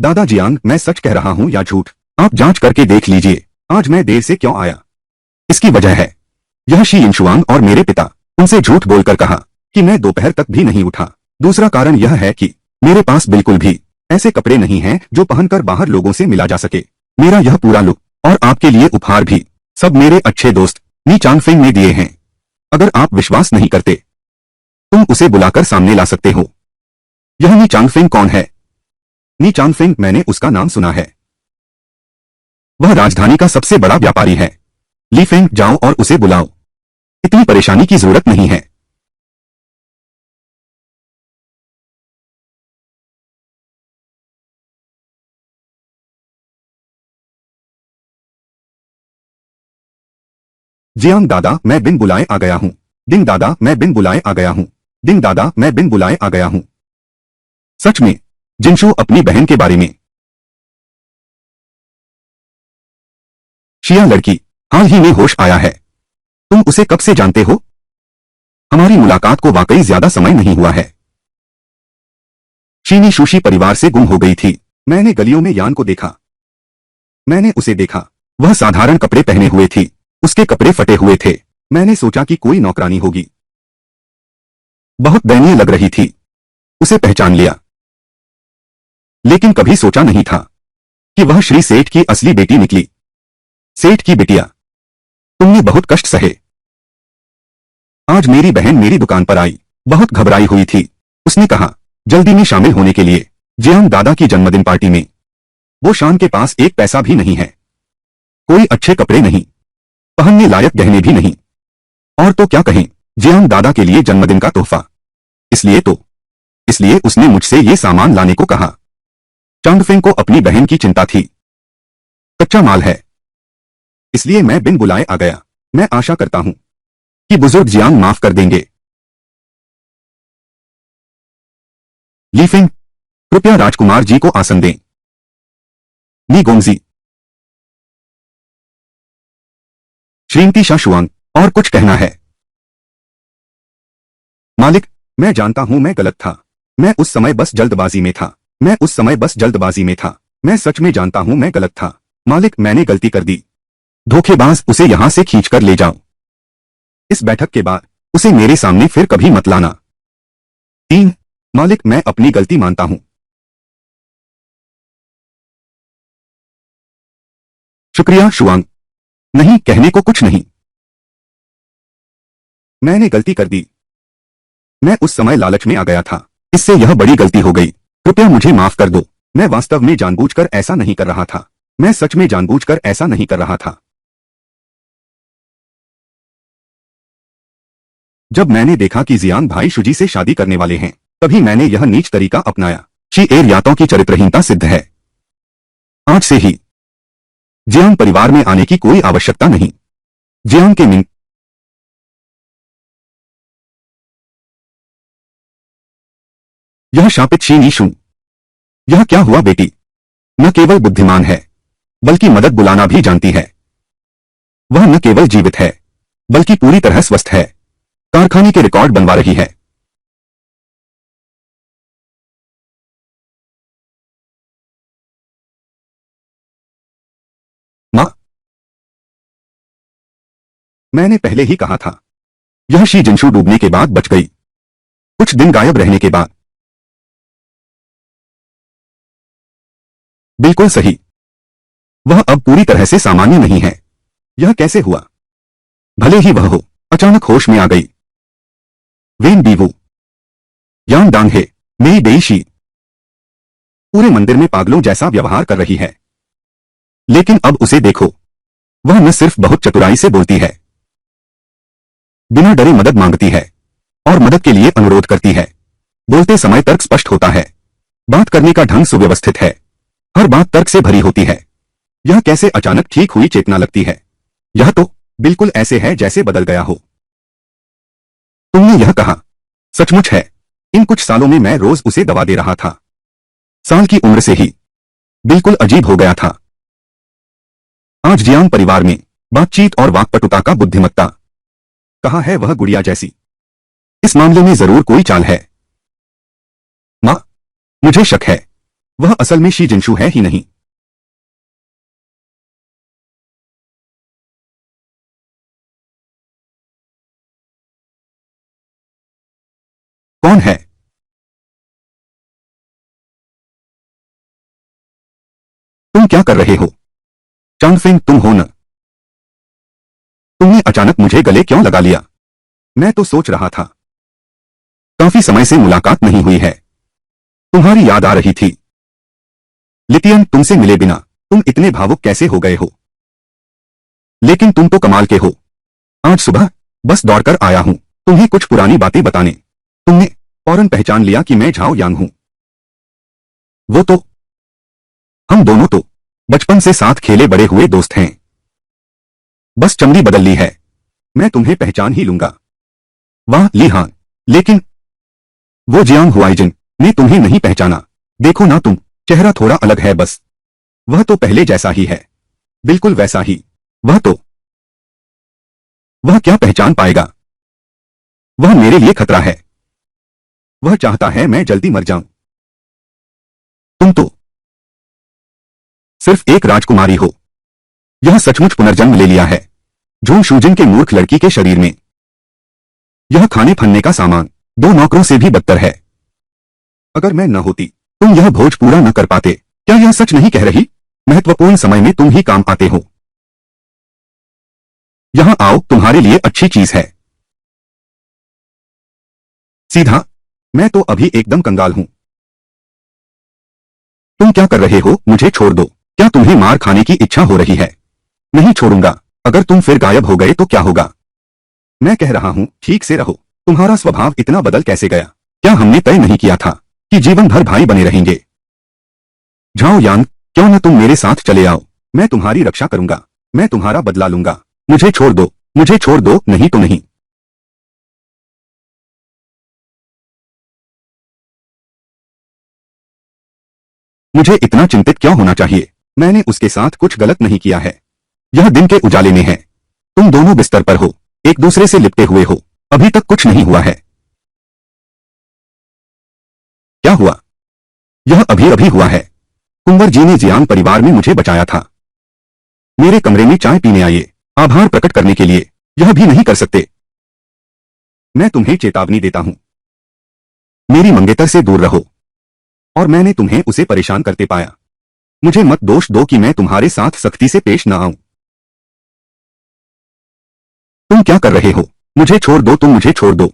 दादा जियांग, मैं सच कह रहा हूं या झूठ, आप जांच करके देख लीजिए। आज मैं देर से क्यों आया? इसकी वजह है यह शी यिनशुआंग और मेरे पिता उनसे झूठ बोलकर कहा कि मैं दोपहर तक भी नहीं उठा। दूसरा कारण यह है कि मेरे पास बिल्कुल भी ऐसे कपड़े नहीं हैं जो पहनकर बाहर लोगों से मिला जा सके। मेरा यह पूरा लुक और आपके लिए उपहार भी सब मेरे अच्छे दोस्त नी चांगफेंग ने दिए हैं। अगर आप विश्वास नहीं करते, तुम उसे बुलाकर सामने ला सकते हो। यह नी चांगफेंग कौन है? नी चांगफेंग, मैंने उसका नाम सुना है। वह राजधानी का सबसे बड़ा व्यापारी है। ली फेंग, जाओ और उसे बुलाओ। इतनी परेशानी की जरूरत नहीं है। जियांग दादा मैं बिन बुलाए आ गया हूं। डिंग दादा मैं बिन बुलाए आ गया हूं। डिंग दादा मैं बिन बुलाए आ गया हूं। सच में जिनशु अपनी बहन के बारे में। शिया लड़की हाल ही में होश आया है। तुम उसे कब से जानते हो? हमारी मुलाकात को वाकई ज्यादा समय नहीं हुआ है। शीनी सुशी परिवार से गुम हो गई थी। मैंने गलियों में यान को देखा। मैंने उसे देखा। वह साधारण कपड़े पहने हुए थी। उसके कपड़े फटे हुए थे। मैंने सोचा कि कोई नौकरानी होगी। बहुत दयनीय लग रही थी। उसे पहचान लिया। लेकिन कभी सोचा नहीं था कि वह श्री सेठ की असली बेटी निकली। सेठ की बिटिया, तुमने बहुत कष्ट सहे। आज मेरी बहन मेरी दुकान पर आई। बहुत घबराई हुई थी। उसने कहा जल्दी में शामिल होने के लिए जियांग दादा की जन्मदिन पार्टी में। वो शान के पास एक पैसा भी नहीं है। कोई अच्छे कपड़े नहीं, पहनने लायक गहने भी नहीं। और तो क्या कहें, जियांग दादा के लिए जन्मदिन का तोहफा। इसलिए उसने मुझसे ये सामान लाने को कहा। चांगफेंग को अपनी बहन की चिंता थी। कच्चा माल है, इसलिए मैं बिन बुलाए आ गया। मैं आशा करता हूं कि बुजुर्ग जियांग माफ कर देंगे। लीफेंग, कृपया राजकुमार जी को आसन दें। ली गोंगजी, श्रीमती शाशुआंग, और कुछ कहना है? मालिक, मैं जानता हूं मैं गलत था। मैं उस समय बस जल्दबाजी में था। मैं सच में जानता हूं मैं गलत था। मालिक, मैंने गलती कर दी। धोखेबाज, उसे यहां से खींचकर ले जाओ। इस बैठक के बाद उसे मेरे सामने फिर कभी मत लाना। 3 मालिक, मैं अपनी गलती मानता हूं। शुक्रिया शुआंग। नहीं, कहने को कुछ नहीं। मैंने गलती कर दी। मैं उस समय लालच में आ गया था। इससे यह बड़ी गलती हो गई। कृपया मुझे माफ कर दो। मैं वास्तव में जानबूझकर ऐसा नहीं कर रहा था। मैं सच में जानबूझकर ऐसा नहीं कर रहा था। जब मैंने देखा कि जियांग भाई शुजी से शादी करने वाले हैं, तभी मैंने यह नीच तरीका अपनाया। शी एर यातों की चरित्रहीनता सिद्ध है। आज से ही जियांग परिवार में आने की कोई आवश्यकता नहीं। जियांग के मिंग, यह शापित शी नीशू। यह क्या हुआ बेटी? न केवल बुद्धिमान है, बल्कि मदद बुलाना भी जानती है। वह न केवल जीवित है, बल्कि पूरी तरह स्वस्थ है। कारखाने के रिकॉर्ड बनवा रही है। मां, मैंने पहले ही कहा था। यह शी जिनशु डूबने के बाद बच गई। कुछ दिन गायब रहने के बाद। बिल्कुल सही। वह अब पूरी तरह से सामान्य नहीं है। यह कैसे हुआ? भले ही वह हो, अचानक होश में आ गई। वेन बीवू, यांग डांगहे, मेई बेईशी, पूरे मंदिर में पागलों जैसा व्यवहार कर रही है। लेकिन अब उसे देखो, वह न सिर्फ बहुत चतुराई से बोलती है, बिना डरे मदद मांगती है और मदद के लिए अनुरोध करती है। बोलते समय तर्क स्पष्ट होता है। बात करने का ढंग सुव्यवस्थित है। हर बात तर्क से भरी होती है। यह कैसे अचानक ठीक हुई चेतना लगती है। यह तो बिल्कुल ऐसे है जैसे बदल गया हो। तुमने यह कहा सचमुच है। इन कुछ सालों में मैं रोज उसे दवा दे रहा था। साल की उम्र से ही बिल्कुल अजीब हो गया था। आज जियांग परिवार में बातचीत और वाक्पटुता का बुद्धिमत्ता। कहाँ है वह गुड़िया जैसी? इस मामले में जरूर कोई चाल है। मां, मुझे शक है वह असल में शी जिनशु है ही नहीं। कौन है? तुम क्या कर रहे हो? चांगफेंग, तुम हो न? तुमने अचानक मुझे गले क्यों लगा लिया? मैं तो सोच रहा था काफी समय से मुलाकात नहीं हुई है। तुम्हारी याद आ रही थी। लितियन, तुमसे मिले बिना तुम इतने भावुक कैसे हो गए हो? लेकिन तुम तो कमाल के हो। आज सुबह बस दौड़कर आया हूं तुम्हें कुछ पुरानी बातें बताने। तुमने फौरन पहचान लिया कि मैं झाओ यांग हूं। वो तो हम दोनों तो बचपन से साथ खेले बड़े हुए दोस्त हैं। बस चमड़ी बदल ली है। मैं तुम्हें पहचान ही लूंगा। वाह ली हां, लेकिन वो जियांग हुआइजिन ने तुम्हें नहीं पहचाना। देखो ना तुम, चेहरा थोड़ा अलग है बस। वह तो पहले जैसा ही है, बिल्कुल वैसा ही। वह क्या पहचान पाएगा? वह मेरे लिए खतरा है। वह चाहता है मैं जल्दी मर जाऊं। तुम तो सिर्फ एक राजकुमारी हो। यह सचमुच पुनर्जन्म ले लिया है झोंग शूजिन के मूर्ख लड़की के शरीर में। यह खाने फनने का सामान 2 नौकरों से भी बदतर है। अगर मैं न होती, तुम यह भोज पूरा न कर पाते। क्या यह सच नहीं कह रही? महत्वपूर्ण समय में तुम ही काम आते हो। यहां आओ, तुम्हारे लिए अच्छी चीज है। सीधा? मैं तो अभी एकदम कंगाल हूं। तुम क्या कर रहे हो? मुझे छोड़ दो। क्या तुम्हें मार खाने की इच्छा हो रही है? नहीं छोड़ूंगा। अगर तुम फिर गायब हो गए तो क्या होगा? मैं कह रहा हूं, ठीक से रहो। तुम्हारा स्वभाव इतना बदल कैसे गया? क्या हमने तय नहीं किया था कि जीवन भर भाई बने रहेंगे? झाओ यांग, क्यों न तुम मेरे साथ चले आओ। मैं तुम्हारी रक्षा करूंगा। मैं तुम्हारा बदला लूंगा। मुझे छोड़ दो, मुझे छोड़ दो, नहीं तो नहीं। मुझे इतना चिंतित क्यों होना चाहिए? मैंने उसके साथ कुछ गलत नहीं किया है। यह दिन के उजाले में है। तुम दोनों बिस्तर पर हो, एक दूसरे से लिपटे हुए हो। अभी तक कुछ नहीं हुआ है। क्या हुआ? यह अभी अभी हुआ है। कुंवर जी ने जियांग परिवार में मुझे बचाया था। मेरे कमरे में चाय पीने आइए, आभार प्रकट करने के लिए। यह भी नहीं कर सकते। मैं तुम्हें चेतावनी देता हूं, मेरी मंगेतर से दूर रहो। और मैंने तुम्हें उसे परेशान करते पाया। मुझे मत दोष दो कि मैं तुम्हारे साथ सख्ती से पेश न आऊं। तुम क्या कर रहे हो? मुझे छोड़ दो, तुम मुझे छोड़ दो।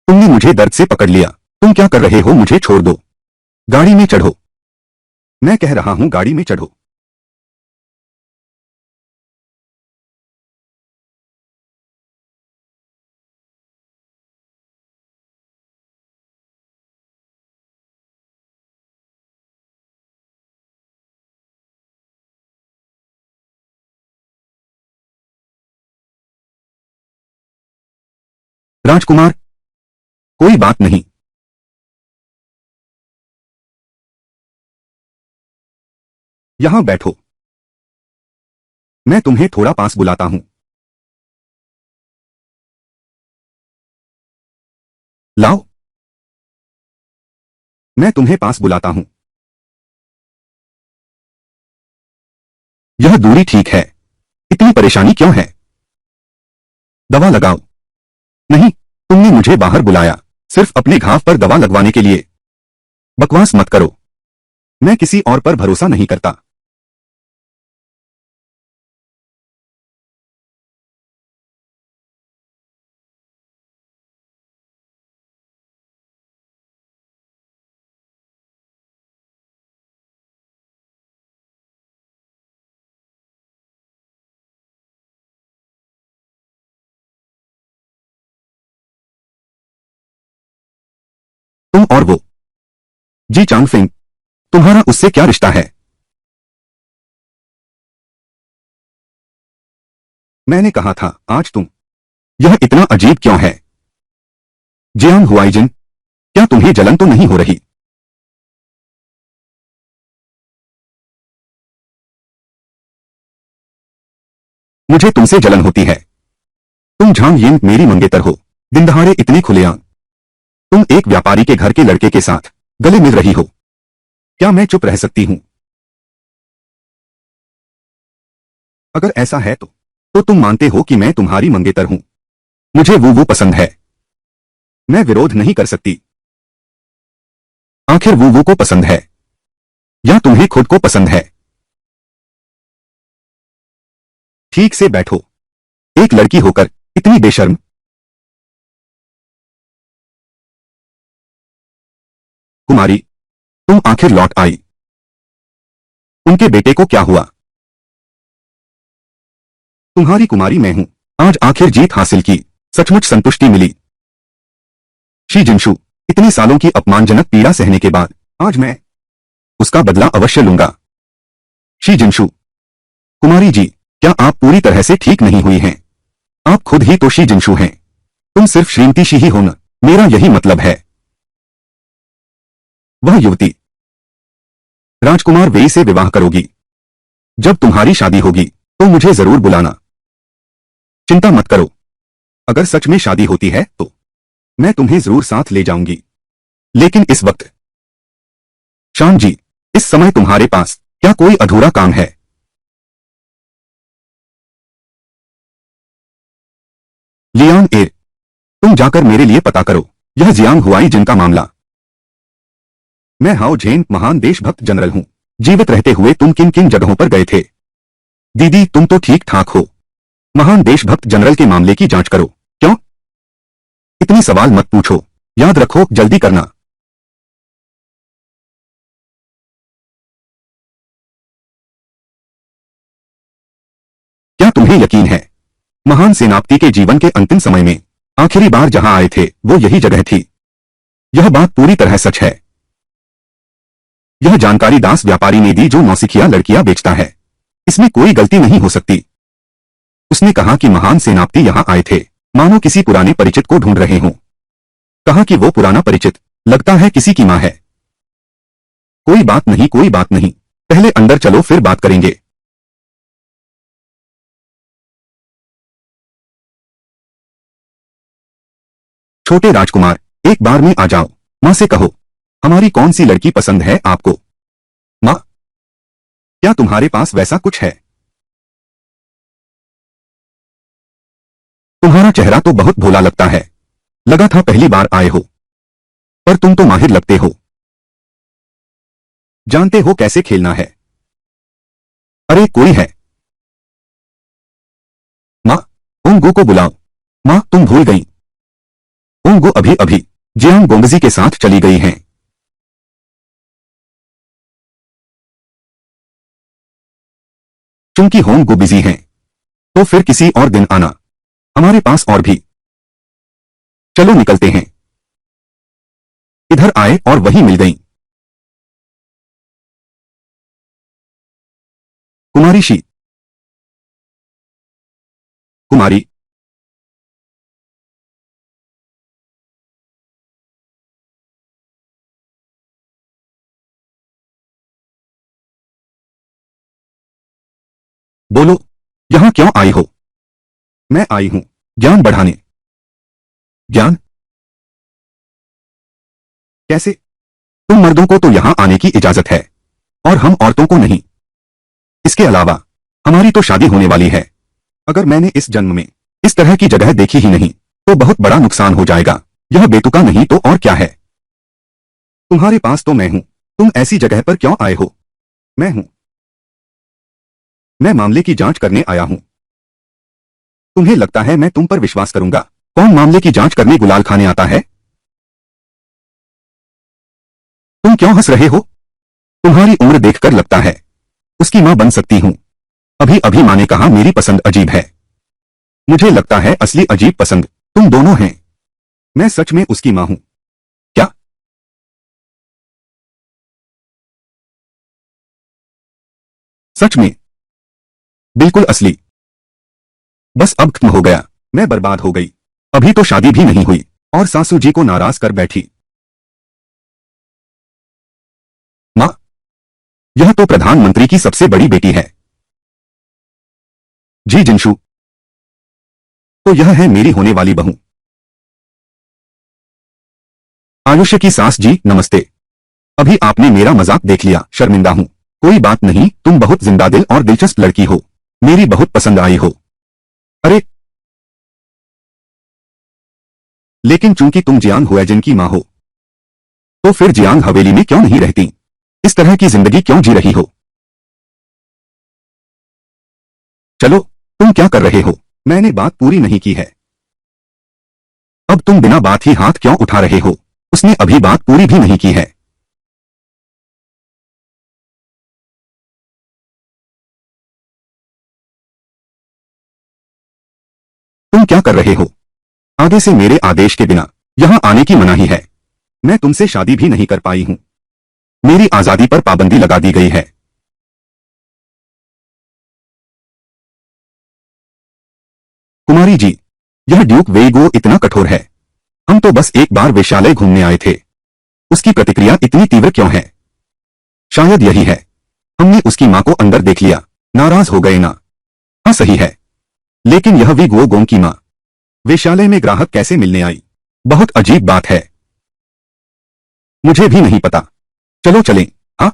तुमने मुझे दर्द से पकड़ लिया। तुम क्या कर रहे हो? मुझे छोड़ दो। गाड़ी में चढ़ो। मैं कह रहा हूं, गाड़ी में चढ़ो। राजकुमार, कोई बात नहीं। यहां बैठो। मैं तुम्हें थोड़ा पास बुलाता हूं। लाओ। मैं तुम्हें पास बुलाता हूं। यह दूरी ठीक है। इतनी परेशानी क्यों है? दवा लगाओ। नहीं, तुमने मुझे बाहर बुलाया सिर्फ अपने घाव पर दवा लगवाने के लिए। बकवास मत करो। मैं किसी और पर भरोसा नहीं करता। तुम और वो जी चांगफिंग, तुम्हारा उससे क्या रिश्ता है? मैंने कहा था आज तुम। यह इतना अजीब क्यों है? जियांग हुआइजिन, क्या तुम्हें जलन तो नहीं हो रही? मुझे तुमसे जलन होती है। तुम झांग यिंग मेरी मंगेतर हो। दिन दहाड़े इतने खुलेआम। तुम एक व्यापारी के घर के लड़के के साथ गले मिल रही हो। क्या मैं चुप रह सकती हूं? अगर ऐसा है तो तुम मानते हो कि मैं तुम्हारी मंगेतर हूं। मुझे वो पसंद है। मैं विरोध नहीं कर सकती। आखिर वो को पसंद है या तुम्हें खुद को पसंद है? ठीक से बैठो। एक लड़की होकर इतनी बेशर्म। कुमारी, तुम आखिर लौट आई। उनके बेटे को क्या हुआ? तुम्हारी कुमारी मैं हूं। आज आखिर जीत हासिल की। सचमुच संतुष्टि मिली। शी जिनशु, इतने सालों की अपमानजनक पीड़ा सहने के बाद आज मैं उसका बदला अवश्य लूंगा। शी जिनशु, कुमारी जी, क्या आप पूरी तरह से ठीक नहीं हुई हैं? आप खुद ही तो शी जिनशु हैं। तुम सिर्फ श्रीमती शी ही हो न, मेरा यही मतलब है। वह युवती राजकुमार वेई से विवाह करोगी। जब तुम्हारी शादी होगी तो मुझे जरूर बुलाना। चिंता मत करो, अगर सच में शादी होती है तो मैं तुम्हें जरूर साथ ले जाऊंगी। लेकिन इस वक्त शान जी, इस समय तुम्हारे पास क्या कोई अधूरा काम है? लियांग ए, तुम जाकर मेरे लिए पता करो, यह जियांग हुआई जिनका मामला। मैं हाओ झेन महान देशभक्त जनरल हूं। जीवित रहते हुए तुम किन किन जगहों पर गए थे? दीदी तुम तो ठीक ठाक हो। महान देशभक्त जनरल के मामले की जांच करो। क्यों? इतनी सवाल मत पूछो, याद रखो, जल्दी करना। क्या तुम्हें यकीन है? महान सेनापति के जीवन के अंतिम समय में आखिरी बार जहां आए थे वो यही जगह थी। यह बात पूरी तरह सच है। यह जानकारी दास व्यापारी ने दी जो नौसिखिया लड़कियां बेचता है। इसमें कोई गलती नहीं हो सकती। उसने कहा कि महान सेनापति यहां आए थे, मानो किसी पुराने परिचित को ढूंढ रहे हों। कहा कि वो पुराना परिचित लगता है किसी की मां है। कोई बात नहीं, कोई बात नहीं, पहले अंदर चलो फिर बात करेंगे। छोटे राजकुमार, एक बार में आ जाओ। मां से कहो, हमारी कौन सी लड़की पसंद है आपको? मां, क्या तुम्हारे पास वैसा कुछ है? तुम्हारा चेहरा तो बहुत भोला लगता है। लगा था पहली बार आए हो, पर तुम तो माहिर लगते हो। जानते हो कैसे खेलना है। अरे कोई है? मां, ओंगू को बुलाओ। मां, तुम भूल गई। ओंगू अभी अभी जियांग गोंगजी के साथ चली गई हैं। चूंकि होंगू बिजी हैं, तो फिर किसी और दिन आना। हमारे पास और भी। चलो निकलते हैं। इधर आए और वही मिल गई। कुमारी शी। कुमारी, बोलो, यहां क्यों आई हो? मैं आई हूं ज्ञान बढ़ाने। ज्ञान? कैसे? तुम मर्दों को तो यहां आने की इजाजत है और हम औरतों को नहीं। इसके अलावा हमारी तो शादी होने वाली है। अगर मैंने इस जन्म में इस तरह की जगह देखी ही नहीं तो बहुत बड़ा नुकसान हो जाएगा। यह बेतुका नहीं तो और क्या है? तुम्हारे पास तो मैं हूं, तुम ऐसी जगह पर क्यों आए हो? मैं हूं। मैं मामले की जांच करने आया हूं। तुम्हें लगता है मैं तुम पर विश्वास करूंगा? कौन मामले की जांच करने गुलाल खाने आता है? तुम क्यों हंस रहे हो? तुम्हारी उम्र देखकर लगता है उसकी मां बन सकती हूं। अभी अभी मां ने कहा मेरी पसंद अजीब है। मुझे लगता है असली अजीब पसंद तुम दोनों हैं। मैं सच में उसकी मां हूं क्या? सच में? बिल्कुल असली। बस अब खत्म हो गया। मैं बर्बाद हो गई। अभी तो शादी भी नहीं हुई और सासू जी को नाराज कर बैठी। मां, यह तो प्रधानमंत्री की सबसे बड़ी बेटी है। जी जिनशु, तो यह है मेरी होने वाली बहू। आयुष्य की सास जी नमस्ते। अभी आपने मेरा मजाक देख लिया, शर्मिंदा हूं। कोई बात नहीं, तुम बहुत जिंदादिल और दिलचस्प लड़की हो। मेरी बहुत पसंद आई हो। अरे, लेकिन चूंकि तुम जियांग हुएजिन की मां हो, तो फिर जियांग हवेली में क्यों नहीं रहती? इस तरह की जिंदगी क्यों जी रही हो? चलो, तुम क्या कर रहे हो? मैंने बात पूरी नहीं की है। अब तुम बिना बात ही हाथ क्यों उठा रहे हो? उसने अभी बात पूरी भी नहीं की है। तुम क्या कर रहे हो? आगे से मेरे आदेश के बिना यहां आने की मनाही है। मैं तुमसे शादी भी नहीं कर पाई हूं। मेरी आजादी पर पाबंदी लगा दी गई है। कुमारी जी, यह ड्यूक वेइगो इतना कठोर है। हम तो बस एक बार वेश्यालय घूमने आए थे। उसकी प्रतिक्रिया इतनी तीव्र क्यों है? शायद यही है, हमने उसकी मां को अंदर देख लिया, नाराज हो गए ना? हाँ सही है, लेकिन यह वेइगो गोंग की मां वेश्यालय में ग्राहक कैसे मिलने आई? बहुत अजीब बात है। मुझे भी नहीं पता। चलो चलें। हाँ।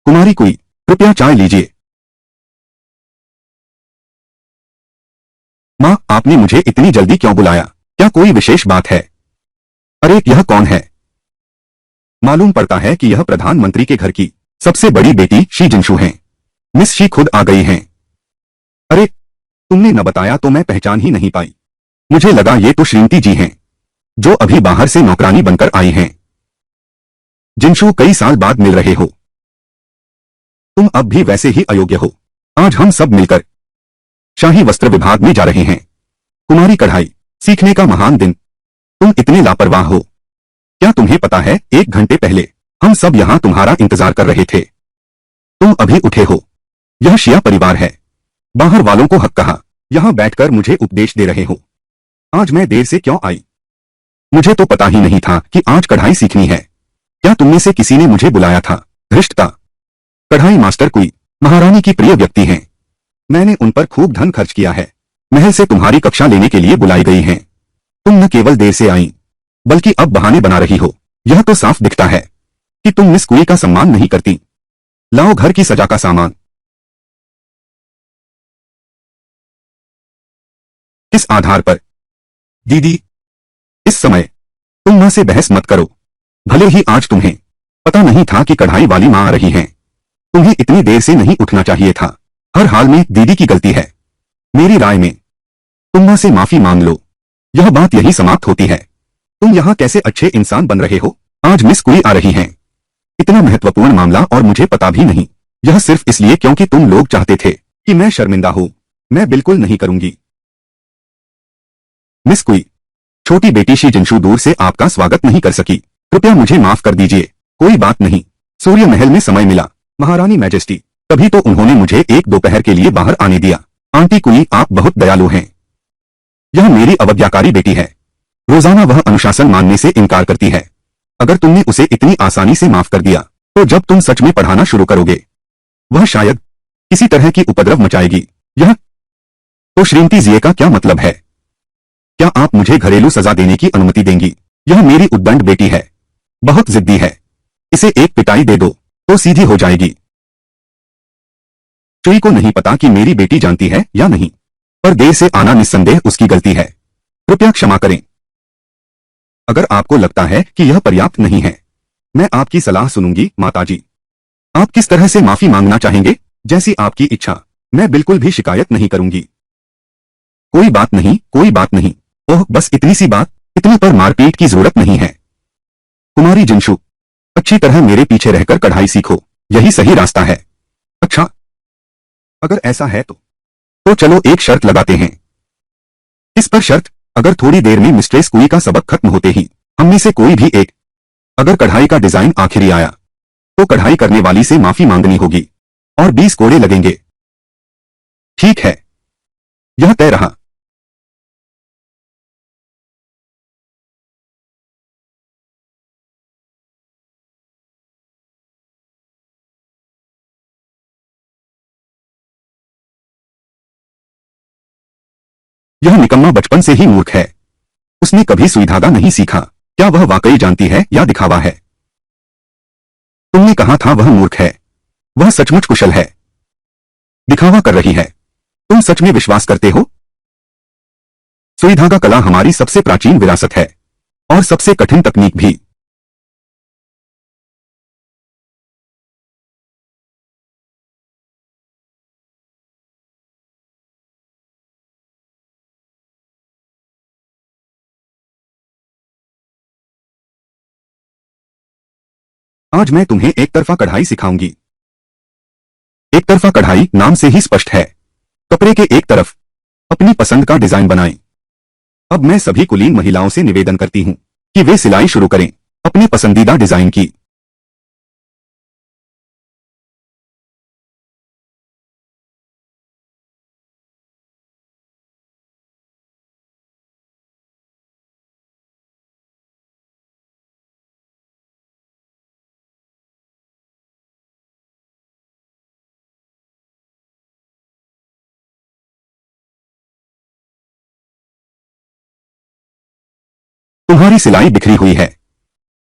कुमारी कुई, कृपया चाय लीजिए। मां, आपने मुझे इतनी जल्दी क्यों बुलाया? क्या कोई विशेष बात है? अरे यह कौन है? मालूम पड़ता है कि यह प्रधानमंत्री के घर की सबसे बड़ी बेटी शी जिनशू हैं। मिस शी खुद आ गई हैं। अरे, तुमने न बताया तो मैं पहचान ही नहीं पाई। मुझे लगा ये तो श्रीमती जी हैं, जो अभी बाहर से नौकरानी बनकर आई हैं। जिनशू, कई साल बाद मिल रहे हो। तुम अब भी वैसे ही अयोग्य हो। आज हम सब मिलकर शाही वस्त्र विभाग में जा रहे हैं। कुमारी, कढ़ाई सीखने का महान दिन। तुम इतने लापरवाह हो। क्या तुम्हें पता है, 1 घंटे पहले हम सब यहाँ तुम्हारा इंतजार कर रहे थे। तुम अभी उठे हो। यह शिया परिवार है। बाहर वालों को हक कहा, यहाँ बैठकर मुझे उपदेश दे रहे हो। आज मैं देर से क्यों आई? मुझे तो पता ही नहीं था कि आज कढ़ाई सीखनी है। क्या तुममें से किसी ने मुझे बुलाया था? धृष्टता। कढ़ाई मास्टर कोई महारानी की प्रिय व्यक्ति हैं। मैंने उन पर खूब धन खर्च किया है। महल से तुम्हारी कक्षा लेने के लिए बुलाई गई हैं। तुम न केवल देर से आई, बल्कि अब बहाने बना रही हो। यह तो साफ दिखता है कि तुम मिस कुई का सम्मान नहीं करती। लाओ घर की सजा का सामान। किस आधार पर? दीदी, इस समय तुम मां से बहस मत करो। भले ही आज तुम्हें पता नहीं था कि कढ़ाई वाली मां आ रही हैं। तुम्हें इतनी देर से नहीं उठना चाहिए था। हर हाल में दीदी की गलती है। मेरी राय में तुम मां से माफी मांग लो। यह बात यही समाप्त होती है। तुम यहाँ कैसे अच्छे इंसान बन रहे हो? आज मिस कुई आ रही हैं। इतना महत्वपूर्ण मामला और मुझे पता भी नहीं। यह सिर्फ इसलिए क्योंकि तुम लोग चाहते थे कि मैं शर्मिंदा हूं। मैं बिल्कुल नहीं करूंगी। मिस कुई, छोटी बेटी शी जिनशू दूर से आपका स्वागत नहीं कर सकी। कृपया मुझे माफ कर दीजिए। कोई बात नहीं, सूर्य महल में समय मिला। महारानी मैजेस्टी, तभी तो उन्होंने मुझे एक दोपहर के लिए बाहर आने दिया। आंटी कुई, आप बहुत दयालु हैं। यह मेरी अवज्ञाकारी बेटी है। रोजाना वह अनुशासन मानने से इनकार करती है। अगर तुमने उसे इतनी आसानी से माफ कर दिया, तो जब तुम सच में पढ़ाना शुरू करोगे, वह शायद किसी तरह की उपद्रव मचाएगी। यह तो श्रीमती जिये का क्या मतलब है? क्या आप मुझे घरेलू सजा देने की अनुमति देंगी? यह मेरी उद्दंड बेटी है, बहुत जिद्दी है। इसे एक पिटाई दे दो तो सीधी हो जाएगी। चुई को नहीं पता कि मेरी बेटी जानती है या नहीं, पर देर से आना निस्संदेह उसकी गलती है। कृपया क्षमा करें। अगर आपको लगता है कि यह पर्याप्त नहीं है, मैं आपकी सलाह सुनूंगी। माताजी, आप किस तरह से माफी मांगना चाहेंगे? जैसी आपकी इच्छा। मैं बिल्कुल भी शिकायत नहीं करूंगी। कोई बात नहीं, कोई बात नहीं। ओह, बस इतनी सी बात। इतने पर मारपीट की जरूरत नहीं है। कुमारी जिनशू, अच्छी तरह मेरे पीछे रहकर कढ़ाई सीखो। यही सही रास्ता है। अच्छा, अगर ऐसा है तो चलो एक शर्त लगाते हैं। इस पर शर्त? अगर थोड़ी देर में मिस्ट्रेस कुई का सबक खत्म होते ही हम में से कोई भी एक अगर कढ़ाई का डिजाइन आखिरी आया, तो कढ़ाई करने वाली से माफी मांगनी होगी और 20 कोड़े लगेंगे। ठीक है, यह तय रहा। यह निकम्मा बचपन से ही मूर्ख है। उसने कभी सुई धागा नहीं सीखा। क्या वह वाकई जानती है या दिखावा है? तुमने कहा था वह मूर्ख है। वह सचमुच कुशल है। दिखावा कर रही है। तुम सच में विश्वास करते हो? सुई धागा कला हमारी सबसे प्राचीन विरासत है और सबसे कठिन तकनीक भी। आज मैं तुम्हें एक तरफा कढ़ाई सिखाऊंगी। एक तरफा कढ़ाई नाम से ही स्पष्ट है। कपड़े के एक तरफ अपनी पसंद का डिजाइन बनाएं। अब मैं सभी कुलीन महिलाओं से निवेदन करती हूं कि वे सिलाई शुरू करें अपने पसंदीदा डिजाइन की। तुम्हारी सिलाई बिखरी हुई है।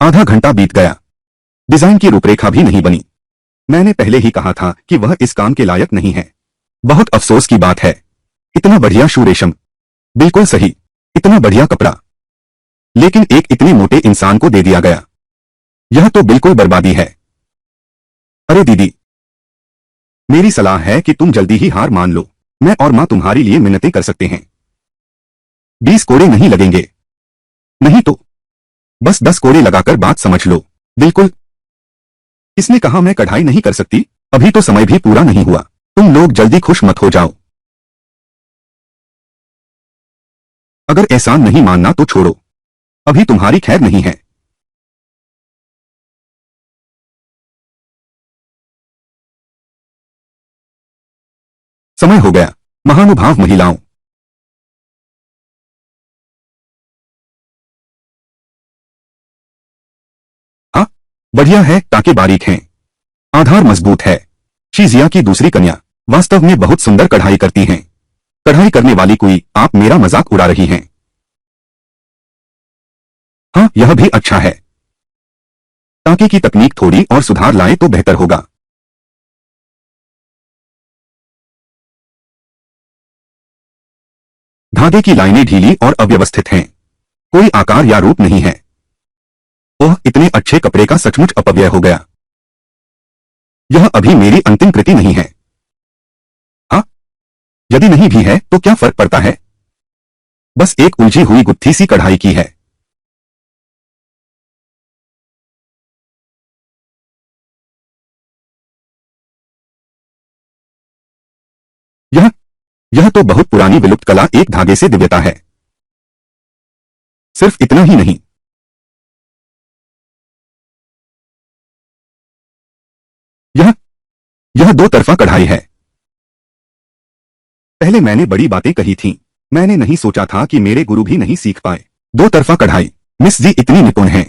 आधा घंटा बीत गया, डिजाइन की रूपरेखा भी नहीं बनी। मैंने पहले ही कहा था कि वह इस काम के लायक नहीं है। बहुत अफसोस की बात है। इतना बढ़िया शू रेशम, बिल्कुल सही, इतना बढ़िया कपड़ा, लेकिन एक इतने मोटे इंसान को दे दिया गया। यह तो बिल्कुल बर्बादी है। अरे दीदी, मेरी सलाह है कि तुम जल्दी ही हार मान लो। मैं और माँ तुम्हारे लिए मिन्नतें कर सकते हैं। 20 कोड़े नहीं लगेंगे। नहीं तो बस 10 कोड़े लगाकर बात समझ लो। बिल्कुल। इसने कहा मैं कढ़ाई नहीं कर सकती। अभी तो समय भी पूरा नहीं हुआ। तुम लोग जल्दी खुश मत हो जाओ। अगर एहसान नहीं मानना तो छोड़ो, अभी तुम्हारी खैर नहीं है। समय हो गया। महानुभाव महिलाओं, हाँ, बढ़िया है, टाके बारीक हैं, आधार मजबूत है। शीजिया की दूसरी कन्या वास्तव में बहुत सुंदर कढ़ाई करती हैं। कढ़ाई करने वाली कोई, आप मेरा मजाक उड़ा रही हैं। हाँ, यह भी अच्छा है। टाके की तकनीक थोड़ी और सुधार लाए तो बेहतर होगा। धागे की लाइनें ढीली और अव्यवस्थित हैं। कोई आकार या रूप नहीं है। ओह, इतने अच्छे कपड़े का सचमुच अपव्यय हो गया। यह अभी मेरी अंतिम कृति नहीं है। हाँ, यदि नहीं भी है तो क्या फर्क पड़ता है। बस एक उलझी हुई गुत्थी सी कढ़ाई की है। यह यह तो बहुत पुरानी विलुप्त कला, एक धागे से दिव्यता है। सिर्फ इतना ही नहीं, यह यह दो तरफा कढ़ाई है। पहले मैंने बड़ी बातें कही थीं। मैंने नहीं सोचा था कि मेरे गुरु भी नहीं सीख पाए। दो तरफा कढ़ाई, मिस जी इतनी निपुण हैं।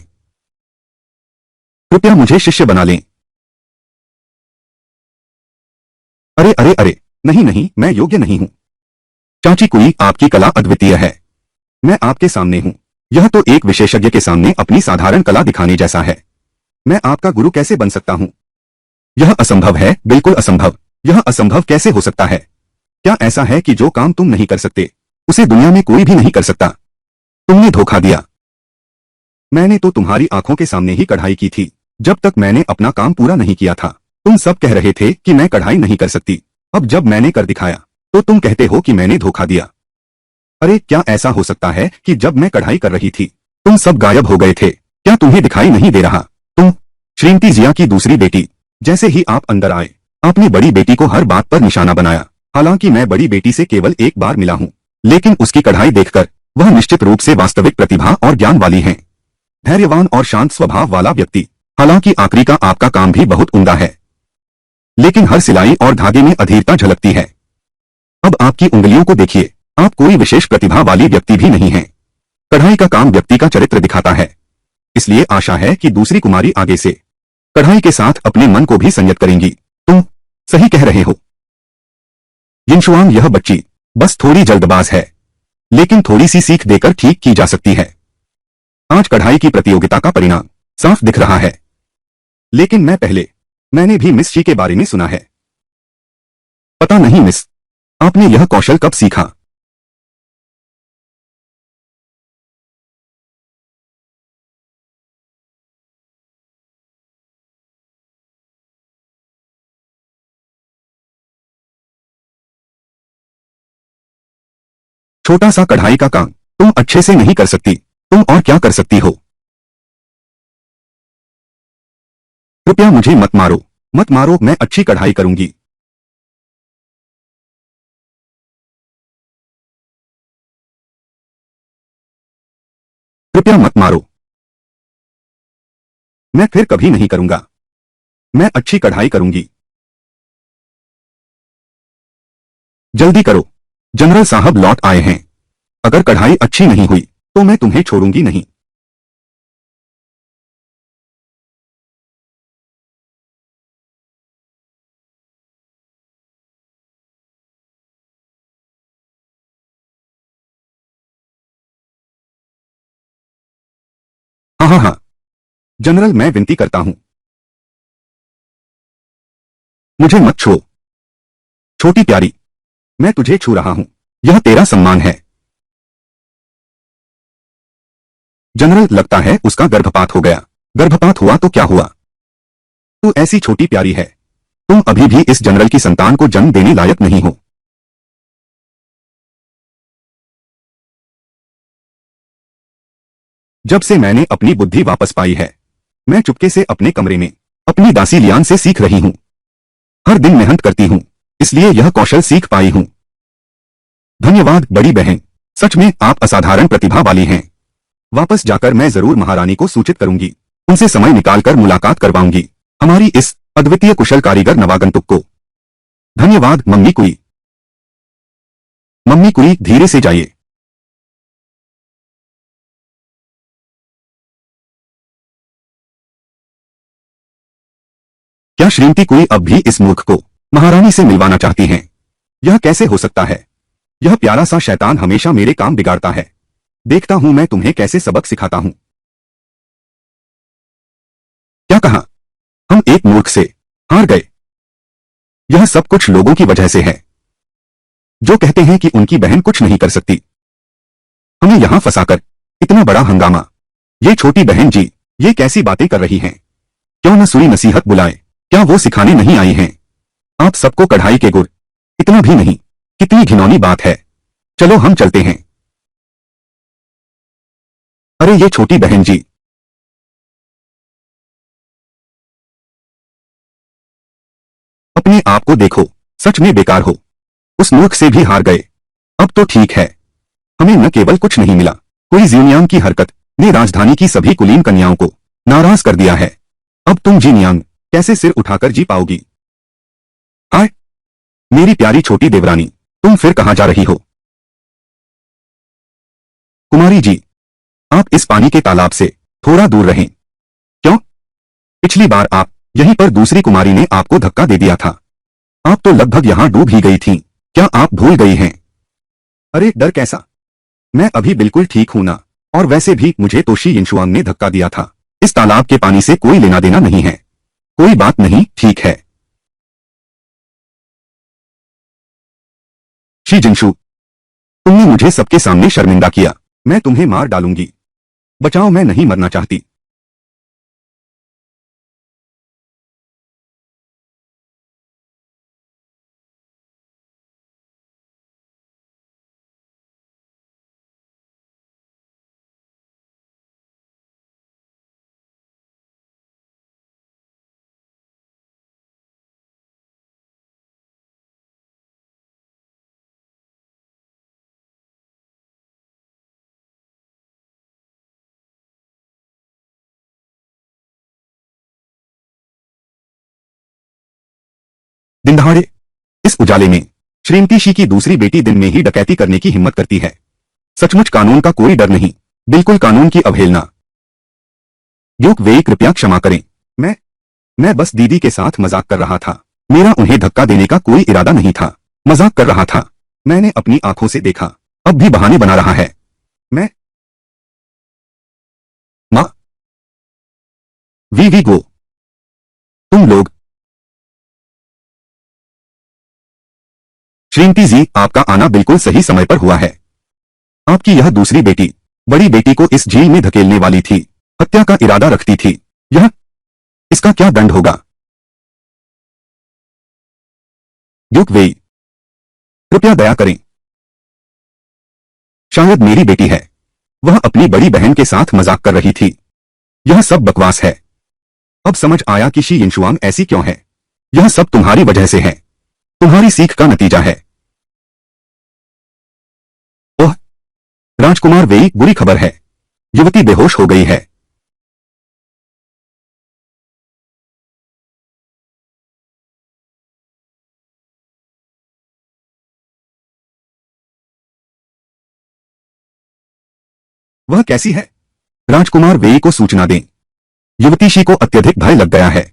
कृपया मुझे शिष्य बना लें। अरे अरे अरे, नहीं नहीं, मैं योग्य नहीं हूँ। चाची कुई, आपकी कला अद्वितीय है। मैं आपके सामने हूँ। यह तो एक विशेषज्ञ के सामने अपनी साधारण कला दिखाने जैसा है। मैं आपका गुरु कैसे बन सकता हूँ। यह असंभव है, बिल्कुल असंभव। यह असंभव कैसे हो सकता है। क्या ऐसा है कि जो काम तुम नहीं कर सकते, उसे दुनिया में कोई भी नहीं कर सकता। तुमने धोखा दिया। मैंने तो तुम्हारी आंखों के सामने ही कढ़ाई की थी। जब तक मैंने अपना काम पूरा नहीं किया था, तुम सब कह रहे थे कि मैं कढ़ाई नहीं कर सकती। अब जब मैंने कर दिखाया, तो तुम कहते हो कि मैंने धोखा दिया। अरे, क्या ऐसा हो सकता है कि जब मैं कढ़ाई कर रही थी, तुम सब गायब हो गए थे। क्या तुम्हें दिखाई नहीं दे रहा। तुम, श्रीमती जिया की दूसरी बेटी। जैसे ही आप अंदर आए, आपने बड़ी बेटी को हर बात पर निशाना बनाया। हालांकि मैं बड़ी बेटी से केवल एक बार मिला हूँ, लेकिन उसकी कढ़ाई देखकर वह निश्चित रूप से वास्तविक प्रतिभा और ज्ञान वाली है। धैर्यवान और शांत स्वभाव वाला व्यक्ति। हालांकि आखिरी का आपका काम भी बहुत उम्दा है, लेकिन हर सिलाई और धागे में अधीरता झलकती है। अब आपकी उंगलियों को देखिए, आप कोई विशेष प्रतिभा वाली व्यक्ति भी नहीं हैं। कढ़ाई का काम व्यक्ति का चरित्र दिखाता है। इसलिए आशा है कि दूसरी कुमारी आगे से कढ़ाई के साथ अपने मन को भी संयत करेंगी। तुम सही कह रहे हो यिनशुआंग, यह बच्ची बस थोड़ी जल्दबाज है, लेकिन थोड़ी सी सीख देकर ठीक की जा सकती है। आज कढ़ाई की प्रतियोगिता का परिणाम साफ दिख रहा है। लेकिन मैंने भी मिस शी के बारे में सुना है। पता नहीं मिस, आपने यह कौशल कब सीखा। छोटा सा कढ़ाई का काम तुम अच्छे से नहीं कर सकती, तुम और क्या कर सकती हो। कृपया मुझे मत मारो, मत मारो, मैं अच्छी कढ़ाई करूंगी। कृपया मत मारो, मैं फिर कभी नहीं करूंगा। मैं अच्छी कढ़ाई करूंगी। जल्दी करो, जनरल साहब लौट आए हैं। अगर कढ़ाई अच्छी नहीं हुई, तो मैं तुम्हें छोड़ूंगी नहीं। हा हा। जनरल, मैं विनती करता हूं, मुझे मत छुओ। छोटी प्यारी, मैं तुझे छू रहा हूं, यह तेरा सम्मान है। जनरल, लगता है उसका गर्भपात हो गया। गर्भपात हुआ तो क्या हुआ? तू ऐसी छोटी प्यारी है, तुम अभी भी इस जनरल की संतान को जन्म देने लायक नहीं हो। जब से मैंने अपनी बुद्धि वापस पाई है, मैं चुपके से अपने कमरे में अपनी दासी लियान से सीख रही हूं। हर दिन मेहनत करती हूं, इसलिए यह कौशल सीख पाई हूं। धन्यवाद बड़ी बहन, सच में आप असाधारण प्रतिभा वाली हैं। वापस जाकर मैं जरूर महारानी को सूचित करूंगी, उनसे समय निकालकर मुलाकात करवाऊंगी हमारी इस अद्वितीय कुशल कारीगर नवागंतुक को। धन्यवाद मम्मी कुई। मम्मी कुई, धीरे से जाइए। क्या श्रीमती कुई अब भी इस मूर्ख को महारानी से मिलवाना चाहती हैं? यह कैसे हो सकता है? यह प्यारा सा शैतान हमेशा मेरे काम बिगाड़ता है। देखता हूं मैं तुम्हें कैसे सबक सिखाता हूं। क्या कहा? हम एक मूर्ख से हार गए। यह सब कुछ लोगों की वजह से है, जो कहते हैं कि उनकी बहन कुछ नहीं कर सकती। हमें यहां फंसाकर इतना बड़ा हंगामा। ये छोटी बहन जी, ये कैसी बातें कर रही हैं? क्यों न सुई नसीहत बुलाए? क्या वो सिखाने नहीं आई हैं? आप सबको कढ़ाई के गुर, इतना भी नहीं। कितनी घिनौनी बात है। चलो हम चलते हैं। अरे ये छोटी बहन जी, अपने आप को देखो, सच में बेकार हो। उस मूर्ख से भी हार गए। अब तो ठीक है, हमें न केवल कुछ नहीं मिला, कोई जिनियांग की हरकत ने राजधानी की सभी कुलीन कन्याओं को नाराज कर दिया है। अब तुम जिनियांग कैसे सिर उठाकर जी पाओगी? हाय मेरी प्यारी छोटी देवरानी, तुम फिर कहां जा रही हो? कुमारी जी, आप इस पानी के तालाब से थोड़ा दूर रहें। क्यों? पिछली बार आप यहीं पर दूसरी कुमारी ने आपको धक्का दे दिया था। आप तो लगभग यहां डूब ही गई थीं। क्या आप भूल गई हैं? अरे डर कैसा, मैं अभी बिल्कुल ठीक हूं ना। और वैसे भी मुझे तो शी यिनशुआंग ने धक्का दिया था। इस तालाब के पानी से कोई लेना देना नहीं है। कोई बात नहीं, ठीक है। शी जिनशु, तुमने मुझे सबके सामने शर्मिंदा किया। मैं तुम्हें मार डालूंगी। बचाओ, मैं नहीं मरना चाहती। दिन दहाड़े इस उजाले में श्रीमती शी की दूसरी बेटी दिन में ही डकैती करने की हिम्मत करती है। सचमुच कानून का कोई डर नहीं, बिल्कुल कानून की अवहेलना। युक वेई, कृपया क्षमा करें। मैं बस दीदी के साथ मजाक कर रहा था। मेरा उन्हें धक्का देने का कोई इरादा नहीं था। मजाक कर रहा था। मैंने अपनी आंखों से देखा। अब भी बहाने बना रहा है। मैं माँ, वी गो। तुम लोग। श्रीमती जी, आपका आना बिल्कुल सही समय पर हुआ है। आपकी यह दूसरी बेटी बड़ी बेटी को इस झील में धकेलने वाली थी, हत्या का इरादा रखती थी। यह इसका क्या दंड होगा? ड्यूक वेई, कृपया दया करें। शायद मेरी बेटी है। वह अपनी बड़ी बहन के साथ मजाक कर रही थी। यह सब बकवास है। अब समझ आया कि शी यिनशुआंग ऐसी क्यों है। यह सब तुम्हारी वजह से है। तुम्हारी सीख का नतीजा है। ओह, राजकुमार वेई, बुरी खबर है। युवती बेहोश हो गई है। वह कैसी है? राजकुमार वेई को सूचना दें। युवती शी को अत्यधिक भय लग गया है।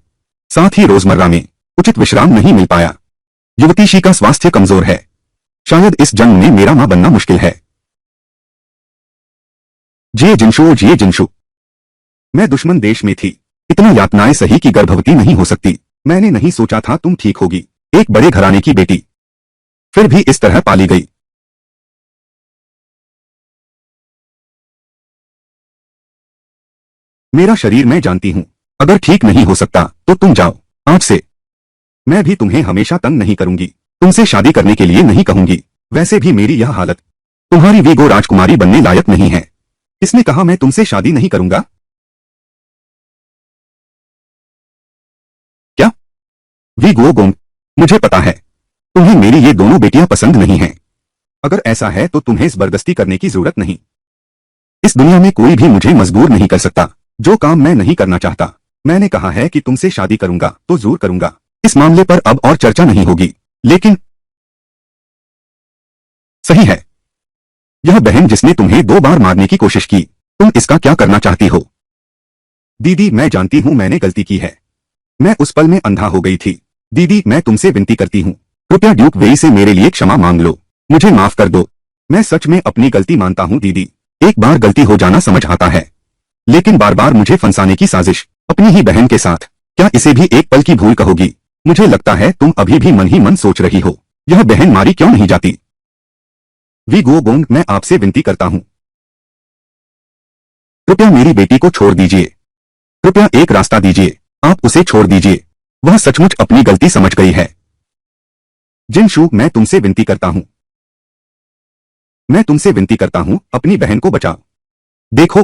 साथ ही रोजमर्रा में उचित विश्राम नहीं मिल पाया। युवती शी का स्वास्थ्य कमजोर है। शायद इस जंग में मेरा मां बनना मुश्किल है। जिए जिनशु, जिए जिनशु। मैं दुश्मन देश में थी। इतना यातनाएं सही कि गर्भवती नहीं हो सकती। मैंने नहीं सोचा था तुम ठीक होगी। एक बड़े घराने की बेटी, फिर भी इस तरह पाली गई। मेरा शरीर मैं जानती हूं, अगर ठीक नहीं हो सकता तो तुम जाओ। आज से मैं भी तुम्हें हमेशा तंग नहीं करूंगी। तुमसे शादी करने के लिए नहीं कहूंगी। वैसे भी मेरी यह हालत तुम्हारी वीगो राजकुमारी बनने लायक नहीं है। किसने कहा मैं तुमसे शादी नहीं करूंगा? क्या? वीगो गोंग, मुझे पता है तुम्हें मेरी ये दोनों बेटियां पसंद नहीं हैं। अगर ऐसा है तो तुम्हें जबरदस्ती करने की जरूरत नहीं। इस दुनिया में कोई भी मुझे मजबूर नहीं कर सकता जो काम मैं नहीं करना चाहता। मैंने कहा है कि तुमसे शादी करूंगा तो जरूर करूंगा। इस मामले पर अब और चर्चा नहीं होगी। लेकिन सही है, यह बहन जिसने तुम्हें 2 बार मारने की कोशिश की, तुम इसका क्या करना चाहती हो? दीदी, मैं जानती हूं मैंने गलती की है। मैं उस पल में अंधा हो गई थी। दीदी, मैं तुमसे विनती करती हूं, कृपया ड्यूक वेई से मेरे लिए क्षमा मांग लो। मुझे माफ कर दो। मैं सच में अपनी गलती मानता हूं दीदी। एक बार गलती हो जाना समझ आता है, लेकिन बार बार मुझे फंसाने की साजिश अपनी ही बहन के साथ, क्या इसे भी एक पल की भूल कहोगी? मुझे लगता है तुम अभी भी मन ही मन सोच रही हो, यह बहन मारी क्यों नहीं जाती? वीगो गोंग, मैं आपसे विनती करता हूं, कृपया मेरी बेटी को छोड़ दीजिए। कृपया एक रास्ता दीजिए। आप उसे छोड़ दीजिए। वह सचमुच अपनी गलती समझ गई है। जिनशु, मैं तुमसे विनती करता हूं, मैं तुमसे विनती करता हूं, अपनी बहन को बचाओ। देखो,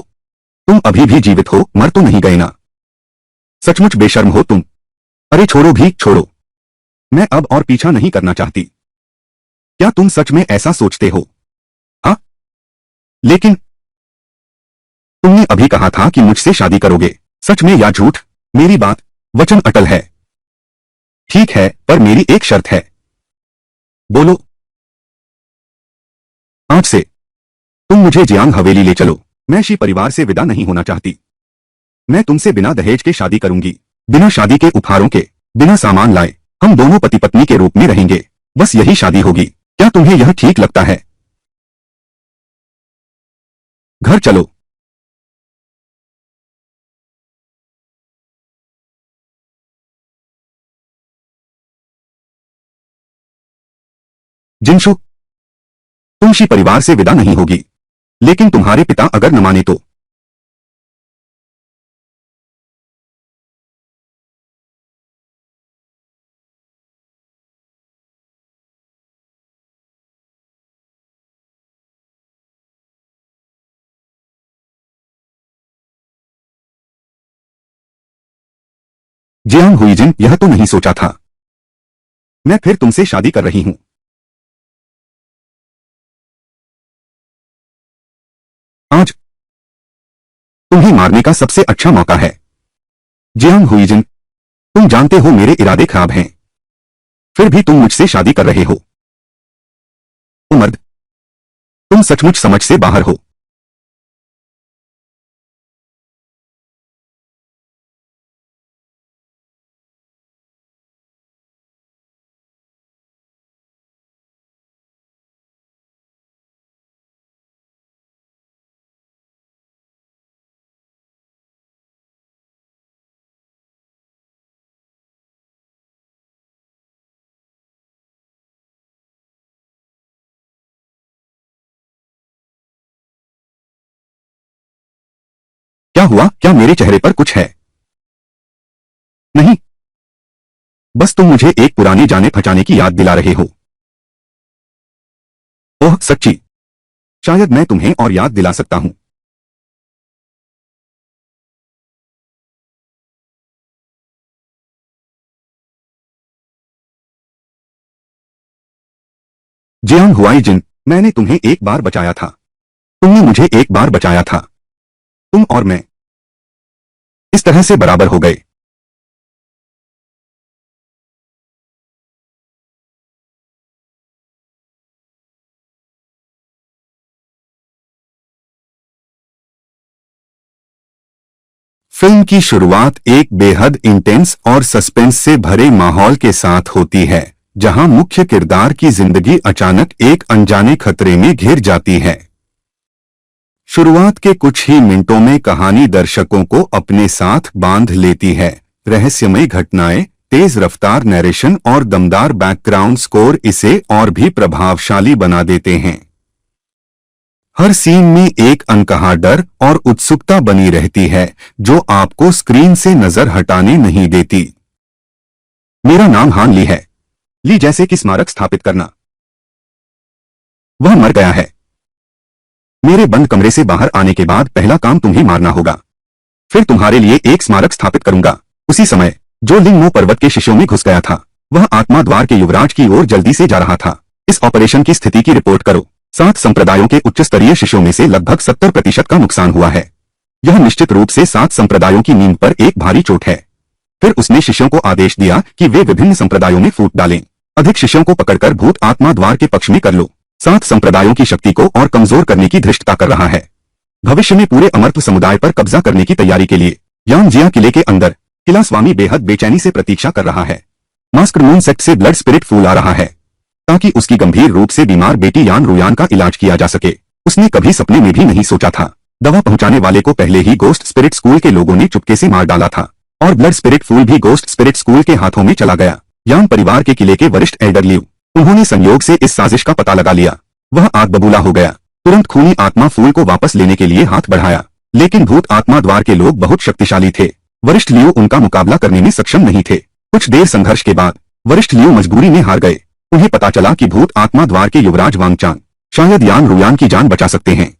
तुम अभी भी जीवित हो, मर तो नहीं गए ना? सचमुच बेशर्म हो तुम। अरे छोड़ो भी, छोड़ो। मैं अब और पीछा नहीं करना चाहती। क्या तुम सच में ऐसा सोचते हो? हाँ? लेकिन तुमने अभी कहा था कि मुझसे शादी करोगे। सच में या झूठ? मेरी बात, वचन अटल है। ठीक है, पर मेरी एक शर्त है। बोलो। आज से तुम मुझे जियांग हवेली ले चलो। मैं शी परिवार से विदा नहीं होना चाहती। मैं तुमसे बिना दहेज के शादी करूंगी, बिना शादी के उपहारों के, बिना सामान लाए। हम दोनों पति पत्नी के रूप में रहेंगे। बस यही शादी होगी। क्या तुम्हें यह ठीक लगता है? घर चलो। जिनशु, तुम शी परिवार से विदा नहीं होगी, लेकिन तुम्हारे पिता अगर न माने तो? जियांग हुईजिन, यह तो नहीं सोचा था मैं फिर तुमसे शादी कर रही हूं। आज तुम्हें मारने का सबसे अच्छा मौका है। जियांग हुईजिन, तुम जानते हो मेरे इरादे खराब हैं, फिर भी तुम मुझसे शादी कर रहे हो। ओ मर्द, तुम सचमुच समझ से बाहर हो। क्या हुआ? क्या मेरे चेहरे पर कुछ है? नहीं, बस तुम मुझे एक पुरानी जाने पहचाने की याद दिला रहे हो। ओह सच्ची? शायद मैं तुम्हें और याद दिला सकता हूं। जियांग हुआईजिन, मैंने तुम्हें एक बार बचाया था। तुमने मुझे एक बार बचाया था। तुम और मैं इस तरह से बराबर हो गए। फिल्म की शुरुआत एक बेहद इंटेंस और सस्पेंस से भरे माहौल के साथ होती है, जहां मुख्य किरदार की जिंदगी अचानक एक अनजाने खतरे में घिर जाती है। शुरुआत के कुछ ही मिनटों में कहानी दर्शकों को अपने साथ बांध लेती है। रहस्यमय घटनाएं, तेज रफ्तार नैरेशन और दमदार बैकग्राउंड स्कोर इसे और भी प्रभावशाली बना देते हैं। हर सीन में एक अनकहा डर और उत्सुकता बनी रहती है जो आपको स्क्रीन से नजर हटाने नहीं देती। मेरा नाम हान ली है। ली जैसे कि स्मारक स्थापित करना। वह मर गया है। मेरे बंद कमरे से बाहर आने के बाद पहला काम तुम्हें मारना होगा। फिर तुम्हारे लिए एक स्मारक स्थापित करूंगा। उसी समय जो लिंगमो पर्वत के शिष्यों में घुस गया था, वह आत्मा द्वार के युवराज की ओर जल्दी से जा रहा था। इस ऑपरेशन की स्थिति की रिपोर्ट करो। 7 संप्रदायों के उच्च स्तरीय शिष्यों में से लगभग 70% का नुकसान हुआ है। यह निश्चित रूप से 7 संप्रदायों की नींद पर एक भारी चोट है। फिर उसने शिष्यों को आदेश दिया कि वे विभिन्न संप्रदायों में फूट डालें। अधिक शिष्यों को पकड़कर भूत आत्मा द्वार के पक्ष में कर लो। 7 संप्रदायों की शक्ति को और कमजोर करने की धृष्टता कर रहा है। भविष्य में पूरे अमर्त्य समुदाय पर कब्जा करने की तैयारी के लिए यांगजिया किले के अंदर किला स्वामी बेहद बेचैनी से प्रतीक्षा कर रहा है। मास्क्ड मून सेक्ट से ब्लड स्पिरिट फूल आ रहा है ताकि उसकी गंभीर रूप से बीमार बेटी यान रुयान का इलाज किया जा सके। उसने कभी सपने में भी नहीं सोचा था। दवा पहुंचाने वाले को पहले ही गोस्ट स्पिरिट स्कूल के लोगों ने चुपके से मार डाला था और ब्लड स्पिरिट फूल भी गोस्ट स्पिरिट स्कूल के हाथों में चला गया। यान परिवार के किले के वरिष्ठ एल्डर लियू, उन्होंने संयोग से इस साजिश का पता लगा लिया। वह आग बबूला हो गया। तुरंत खूनी आत्मा फूल को वापस लेने के लिए हाथ बढ़ाया, लेकिन भूत आत्मा द्वार के लोग बहुत शक्तिशाली थे। वरिष्ठ लियू उनका मुकाबला करने में सक्षम नहीं थे। कुछ देर संघर्ष के बाद वरिष्ठ लियू मजबूरी में हार गए। उन्हें पता चला कि भूत आत्मा द्वार के युवराज वांगचान शायद यान रुयान की जान बचा सकते हैं,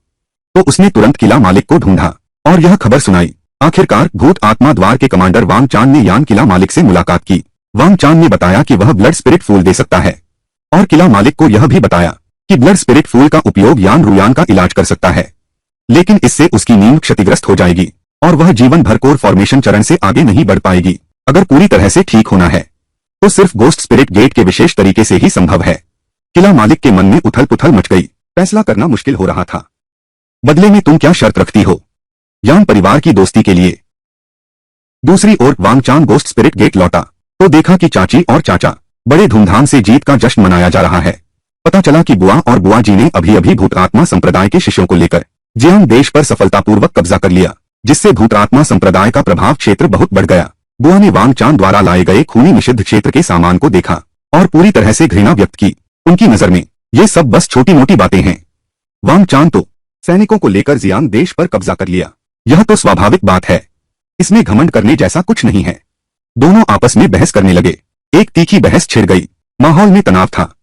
तो उसने तुरंत किला मालिक को ढूंढा और यह खबर सुनाई। आखिरकार भूत आत्मा द्वार के कमांडर वांगचान ने यान किला मालिक से मुलाकात की। वांगचान ने बताया कि वह ब्लड स्पिरिट फूल दे सकता है और किला मालिक को यह भी बताया कि ब्लड स्पिरिट फूल का उपयोग यान रुयान का इलाज कर सकता है, लेकिन इससे उसकी नींद क्षतिग्रस्त हो जाएगी और वह जीवन भर कोर फॉर्मेशन चरण से आगे नहीं बढ़ पाएगी। अगर पूरी तरह से ठीक होना है तो सिर्फ गोस्ट स्पिरिट गेट के विशेष तरीके से ही संभव है। किला मालिक के मन में उथल पुथल मच गई। फैसला करना मुश्किल हो रहा था। बदले में तुम क्या शर्त रखती हो? यान परिवार की दोस्ती के लिए। दूसरी ओर वांगचान गोस्ट स्पिरिट गेट लौटा तो देखा कि चाची और चाचा बड़े धूमधाम से जीत का जश्न मनाया जा रहा है। पता चला कि बुआ और बुआ जी ने अभी अभी भूतात्मा संप्रदाय के शिष्यों को लेकर जियांग देश पर सफलतापूर्वक कब्जा कर लिया, जिससे भूतात्मा संप्रदाय का प्रभाव क्षेत्र बहुत बढ़ गया। बुआ ने वांगचान द्वारा लाए गए खूनी निषिद्ध क्षेत्र के सामान को देखा और पूरी तरह से घृणा व्यक्त की। उनकी नजर में ये सब बस छोटी मोटी बातें हैं। वांगचान तो सैनिकों को लेकर जियांग देश पर कब्जा कर लिया, यह तो स्वाभाविक बात है, इसमें घमंड करने जैसा कुछ नहीं है। दोनों आपस में बहस करने लगे। एक तीखी बहस छिड़ गई। माहौल में तनाव था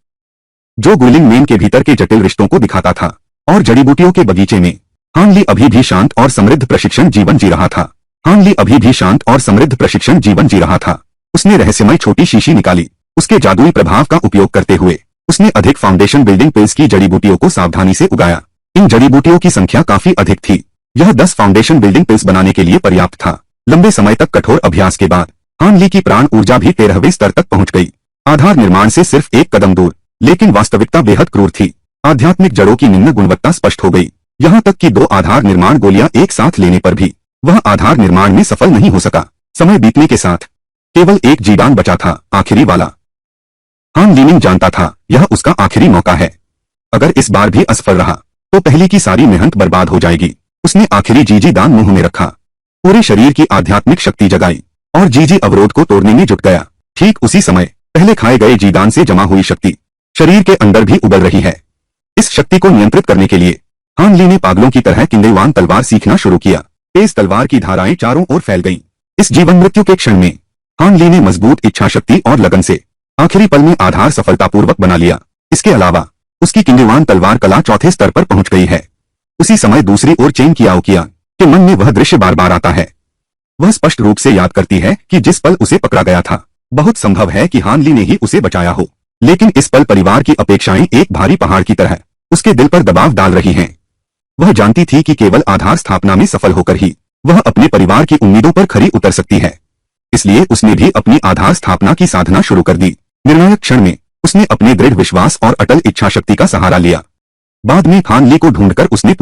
जो गुइलिंग मेन के भीतर के जटिल रिश्तों को दिखाता था। और जड़ी बूटियों के बगीचे में हान ली अभी भी शांत और समृद्ध प्रशिक्षण जीवन जी रहा था। हान ली अभी भी शांत और समृद्ध प्रशिक्षण जीवन जी रहा था। उसने रहस्यमय छोटी शीशी निकाली। उसके जादुई प्रभाव का उपयोग करते हुए उसने अधिक फाउंडेशन बिल्डिंग पिल्स की जड़ी बूटियों को सावधानी से उगाया। इन जड़ी बूटियों की संख्या काफी अधिक थी। यह 10 फाउंडेशन बिल्डिंग पिल्स बनाने के लिए पर्याप्त था। लंबे समय तक कठोर अभ्यास के बाद हान ली की प्राण ऊर्जा भी 13वें स्तर तक पहुंच गई। आधार निर्माण से सिर्फ एक कदम दूर, लेकिन वास्तविकता बेहद क्रूर थी। आध्यात्मिक जड़ों की निम्न गुणवत्ता स्पष्ट हो गई। यहाँ तक कि 2 आधार निर्माण गोलियां एक साथ लेने पर भी वह आधार निर्माण में सफल नहीं हो सका। समय बीतने के साथ केवल एक जीदान बचा था, आखिरी वाला। हान लीनिंग जानता था यह उसका आखिरी मौका है। अगर इस बार भी असफल रहा तो पहले की सारी मेहनत बर्बाद हो जाएगी। उसने आखिरी जीजी दान मुंह में रखा, पूरे शरीर की आध्यात्मिक शक्ति जगाई और जीजी अवरोध को तोड़ने में जुट गया। ठीक उसी समय पहले खाए गए जीदान से जमा हुई शक्ति शरीर के अंदर भी उबल रही है। इस शक्ति को नियंत्रित करने के लिए हान ली ने पागलों की तरह किंदेवान तलवार सीखना शुरू किया। तेज तलवार की धाराएं चारों ओर फैल गईं। इस जीवन मृत्यु के क्षण में हान ली ने मजबूत इच्छा शक्ति और लगन से आखिरी पल में आधार सफलतापूर्वक बना लिया। इसके अलावा उसकी किंदेवान तलवार कला चौथे स्तर पर पहुंच गई है। उसी समय दूसरी ओर चेन कियाओ किया के मन में वह दृश्य बार बार आता है। वह स्पष्ट रूप से याद करती है कि जिस पल उसे पकड़ा गया था, बहुत संभव है कि हान ली ने ही उसे बचाया हो, लेकिन इस पल परिवार की अपेक्षाएं एक भारी पहाड़ की तरह उसके दिल पर दबाव डाल रही हैं। वह जानती थी कि केवल आधार स्थापना में सफल होकर ही वह अपने परिवार की उम्मीदों पर खरी उतर सकती है। इसलिए उसने भी अपनी आधार स्थापना की साधना शुरू कर दी। निर्णायक क्षण में उसने अपने दृढ़ विश्वास और अटल इच्छा शक्ति का सहारा लिया। बाद में हान ली को ढूंढकर उसने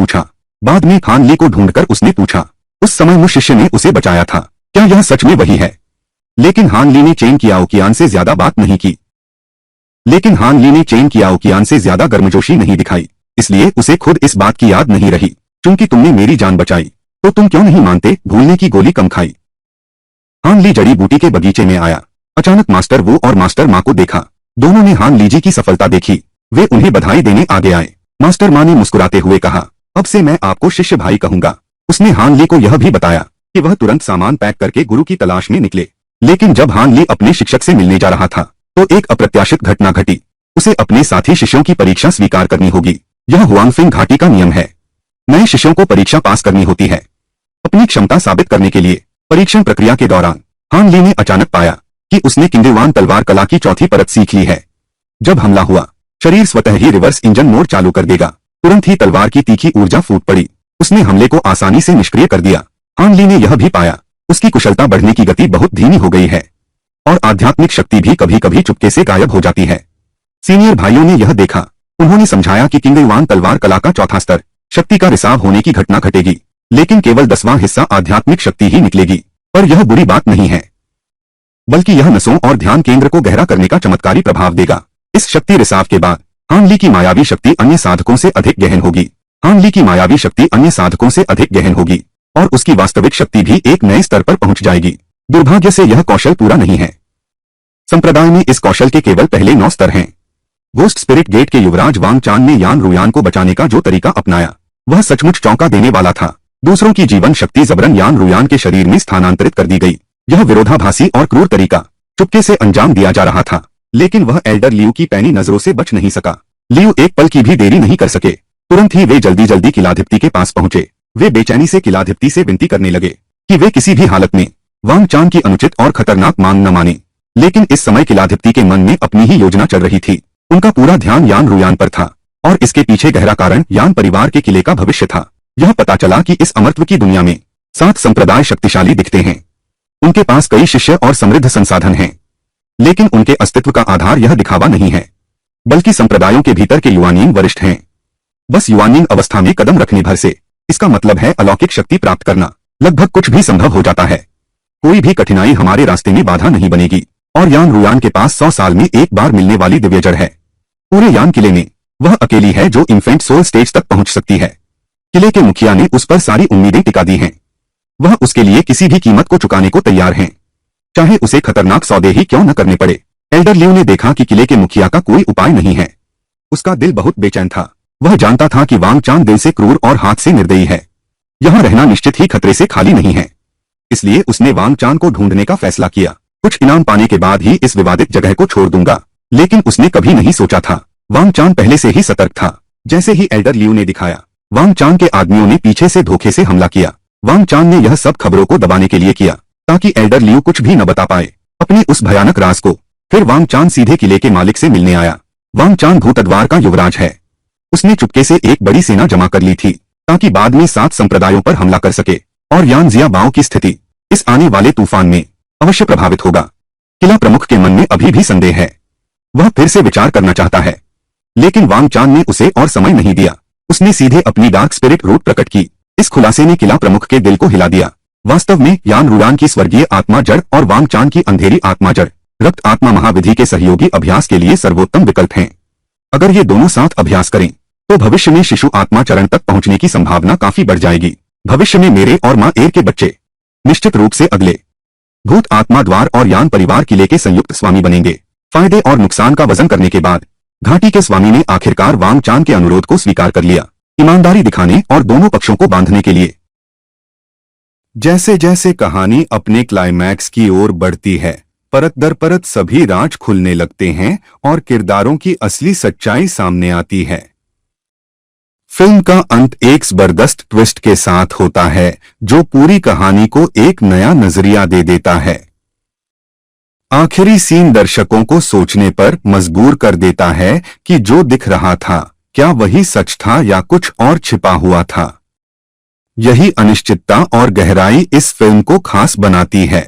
पूछा, उस समय मुझ शिष्य ने उसे बचाया था, क्या यह सच में वही है? लेकिन हान ली ने चेन कियाओकियान से ज्यादा बात नहीं की। गर्मजोशी नहीं दिखाई, इसलिए उसे खुद इस बात की याद नहीं रही। चूंकि तुमने मेरी जान बचाई तो तुम क्यों नहीं मानते भूलने की गोली कम खाई। हान ली जड़ी बूटी के बगीचे में आया। अचानक मास्टर वो और मास्टर माँ को देखा। दोनों ने हान लीजी की सफलता देखी। वे उन्हें बधाई देने आगे आए। मास्टर माँ ने मुस्कुराते हुए कहा, अब से मैं आपको शिष्य भाई कहूंगा। उसने हान ली को यह भी बताया कि वह तुरंत सामान पैक करके गुरु की तलाश में निकले। लेकिन जब हान ली अपने शिक्षक से मिलने जा रहा था तो एक अप्रत्याशित घटना घटी। उसे अपने साथी शिष्यों की परीक्षा स्वीकार करनी होगी। यह हुआंगफिंग घाटी का नियम है। नए शिष्यों को परीक्षा पास करनी होती है। अपनी क्षमता साबित करने के लिए परीक्षण प्रक्रिया के दौरान हान ली ने अचानक पाया कि उसने किंगेवान तलवार कला की चौथी परत सीख ली है। जब हमला हुआ, शरीर स्वतः ही रिवर्स इंजन मोड चालू कर देगा। तुरंत ही तलवार की तीखी ऊर्जा फूट पड़ी। उसने हमले को आसानी से निष्क्रिय कर दिया। हान ली ने यह भी पाया उसकी कुशलता बढ़ने की गति बहुत धीमी हो गई है और आध्यात्मिक शक्ति भी कभी कभी चुपके से गायब हो जाती है। सीनियर भाइयों ने यह देखा। उन्होंने समझाया कि किंगेवान तलवार कला का चौथा स्तर शक्ति का रिसाव होने की घटना घटेगी, लेकिन केवल 10वां हिस्सा आध्यात्मिक शक्ति ही निकलेगी। पर यह बुरी बात नहीं है, बल्कि यह नसों और ध्यान केंद्र को गहरा करने का चमत्कारी प्रभाव देगा। इस शक्ति रिसाव के बाद हान ली की मायावी शक्ति अन्य साधकों से अधिक गहन होगी। हान ली की मायावी शक्ति अन्य साधकों से अधिक गहन होगी और उसकी वास्तविक शक्ति भी एक नए स्तर पर पहुंच जाएगी। दुर्भाग्य से यह कौशल पूरा नहीं है। संप्रदाय में इस कौशल के केवल पहले 9 स्तर हैं। गोस्ट स्पिरिट गेट के युवराज वांग चान ने यान रुयान को बचाने का जो तरीका अपनाया वह सचमुच चौंका देने वाला था। दूसरों की जीवन शक्ति जबरन यान रुयान के शरीर में स्थानांतरित कर दी गई। यह विरोधाभासी और क्रूर तरीका चुपके से अंजाम दिया जा रहा था, लेकिन वह एल्डर लियू की पैनी नजरों से बच नहीं सका। लियू एक पल की भी देरी नहीं कर सके। तुरंत ही वे जल्दी जल्दी किलाधिपति के पास पहुंचे। वे बेचैनी से किलाधिपति से विनती करने लगे कि वे किसी भी हालत में वांग चान की अनुचित और खतरनाक मांग न माने। लेकिन इस समय किलाधिपति के मन में अपनी ही योजना चल रही थी। उनका पूरा ध्यान यान रुयान पर था और इसके पीछे गहरा कारण यान परिवार के किले का भविष्य था। यह पता चला कि इस अमरत्व की दुनिया में 7 संप्रदाय शक्तिशाली दिखते हैं। उनके पास कई शिष्य और समृद्ध संसाधन हैं, लेकिन उनके अस्तित्व का आधार यह दिखावा नहीं है, बल्कि संप्रदायों के भीतर के युवानीन वरिष्ठ हैं। बस युवानीन अवस्था में कदम रखने भर से इसका मतलब है अलौकिक शक्ति प्राप्त करना लगभग कुछ भी संभव हो जाता है। कोई भी कठिनाई हमारे रास्ते में बाधा नहीं बनेगी और यान रुयान के पास 100 साल में एक बार मिलने वाली दिव्य जड़ है। पूरे यान किले में वह अकेली है जो इन्फेंट सोल स्टेज तक पहुंच सकती है। किले के मुखिया ने उस पर सारी उम्मीदें टिका दी हैं। वह उसके लिए किसी भी कीमत को चुकाने को तैयार हैं, चाहे उसे खतरनाक सौदे ही क्यों न करने पड़े। एल्डर लियू ने देखा कि किले के मुखिया का कोई उपाय नहीं है। उसका दिल बहुत बेचैन था। वह जानता था कि वांग चान दिल से क्रूर और हाथ से निर्दयी है। यहाँ रहना निश्चित ही खतरे से खाली नहीं है। इसलिए उसने वांग चान को ढूंढने का फैसला किया। कुछ इनाम पाने के बाद ही इस विवादित जगह को छोड़ दूंगा। लेकिन उसने कभी नहीं सोचा था वांग चान पहले से ही सतर्क था। जैसे ही एल्डर लियू ने दिखाया, वांग चान के आदमियों ने पीछे से धोखे से हमला किया। वांग चान ने यह सब खबरों को दबाने के लिए किया ताकि एल्डर लियू कुछ भी न बता पाए अपनी उस भयानक राज को। फिर वांग चान सीधे किले के मालिक से मिलने आया। वांग चान भूतद्वार का युवराज है। उसने चुपके से एक बड़ी सेना जमा कर ली थी ताकि बाद में 7 संप्रदायों पर हमला कर सके और यान जियाबाओ की स्थिति इस आने वाले तूफान में अवश्य प्रभावित होगा। किला प्रमुख के मन में अभी भी संदेह है। वह फिर से विचार करना चाहता है, लेकिन वांग चान ने उसे और समय नहीं दिया। उसने सीधे अपनी डार्क स्पिरिट रूट प्रकट की। इस खुलासे ने किला प्रमुख के दिल को हिला दिया। वास्तव में यान रुयान की स्वर्गीय आत्मा जड़ और वांग चान की अंधेरी आत्मा जड़ रक्त आत्मा महाविधि के सहयोगी अभ्यास के लिए सर्वोत्तम विकल्प हैं। अगर ये दोनों साथ अभ्यास करें तो भविष्य में शिशु आत्मा चरण तक पहुंचने की संभावना काफी बढ़ जाएगी। भविष्य में मेरे और माँ एर के बच्चे निश्चित रूप से अगले भूत आत्मा द्वार और यान परिवार किले के संयुक्त स्वामी बनेंगे। फायदे और नुकसान का वजन करने के बाद घाटी के स्वामी ने आखिरकार वांग चान के अनुरोध को स्वीकार कर लिया, ईमानदारी दिखाने और दोनों पक्षों को बांधने के लिए। जैसे जैसे कहानी अपने क्लाइमैक्स की ओर बढ़ती है, परत दर परत सभी राज खुलने लगते हैं और किरदारों की असली सच्चाई सामने आती है। फिल्म का अंत एक जबरदस्त ट्विस्ट के साथ होता है जो पूरी कहानी को एक नया नजरिया दे देता है। आखिरी सीन दर्शकों को सोचने पर मजबूर कर देता है कि जो दिख रहा था क्या वही सच था या कुछ और छिपा हुआ था। यही अनिश्चितता और गहराई इस फिल्म को खास बनाती है।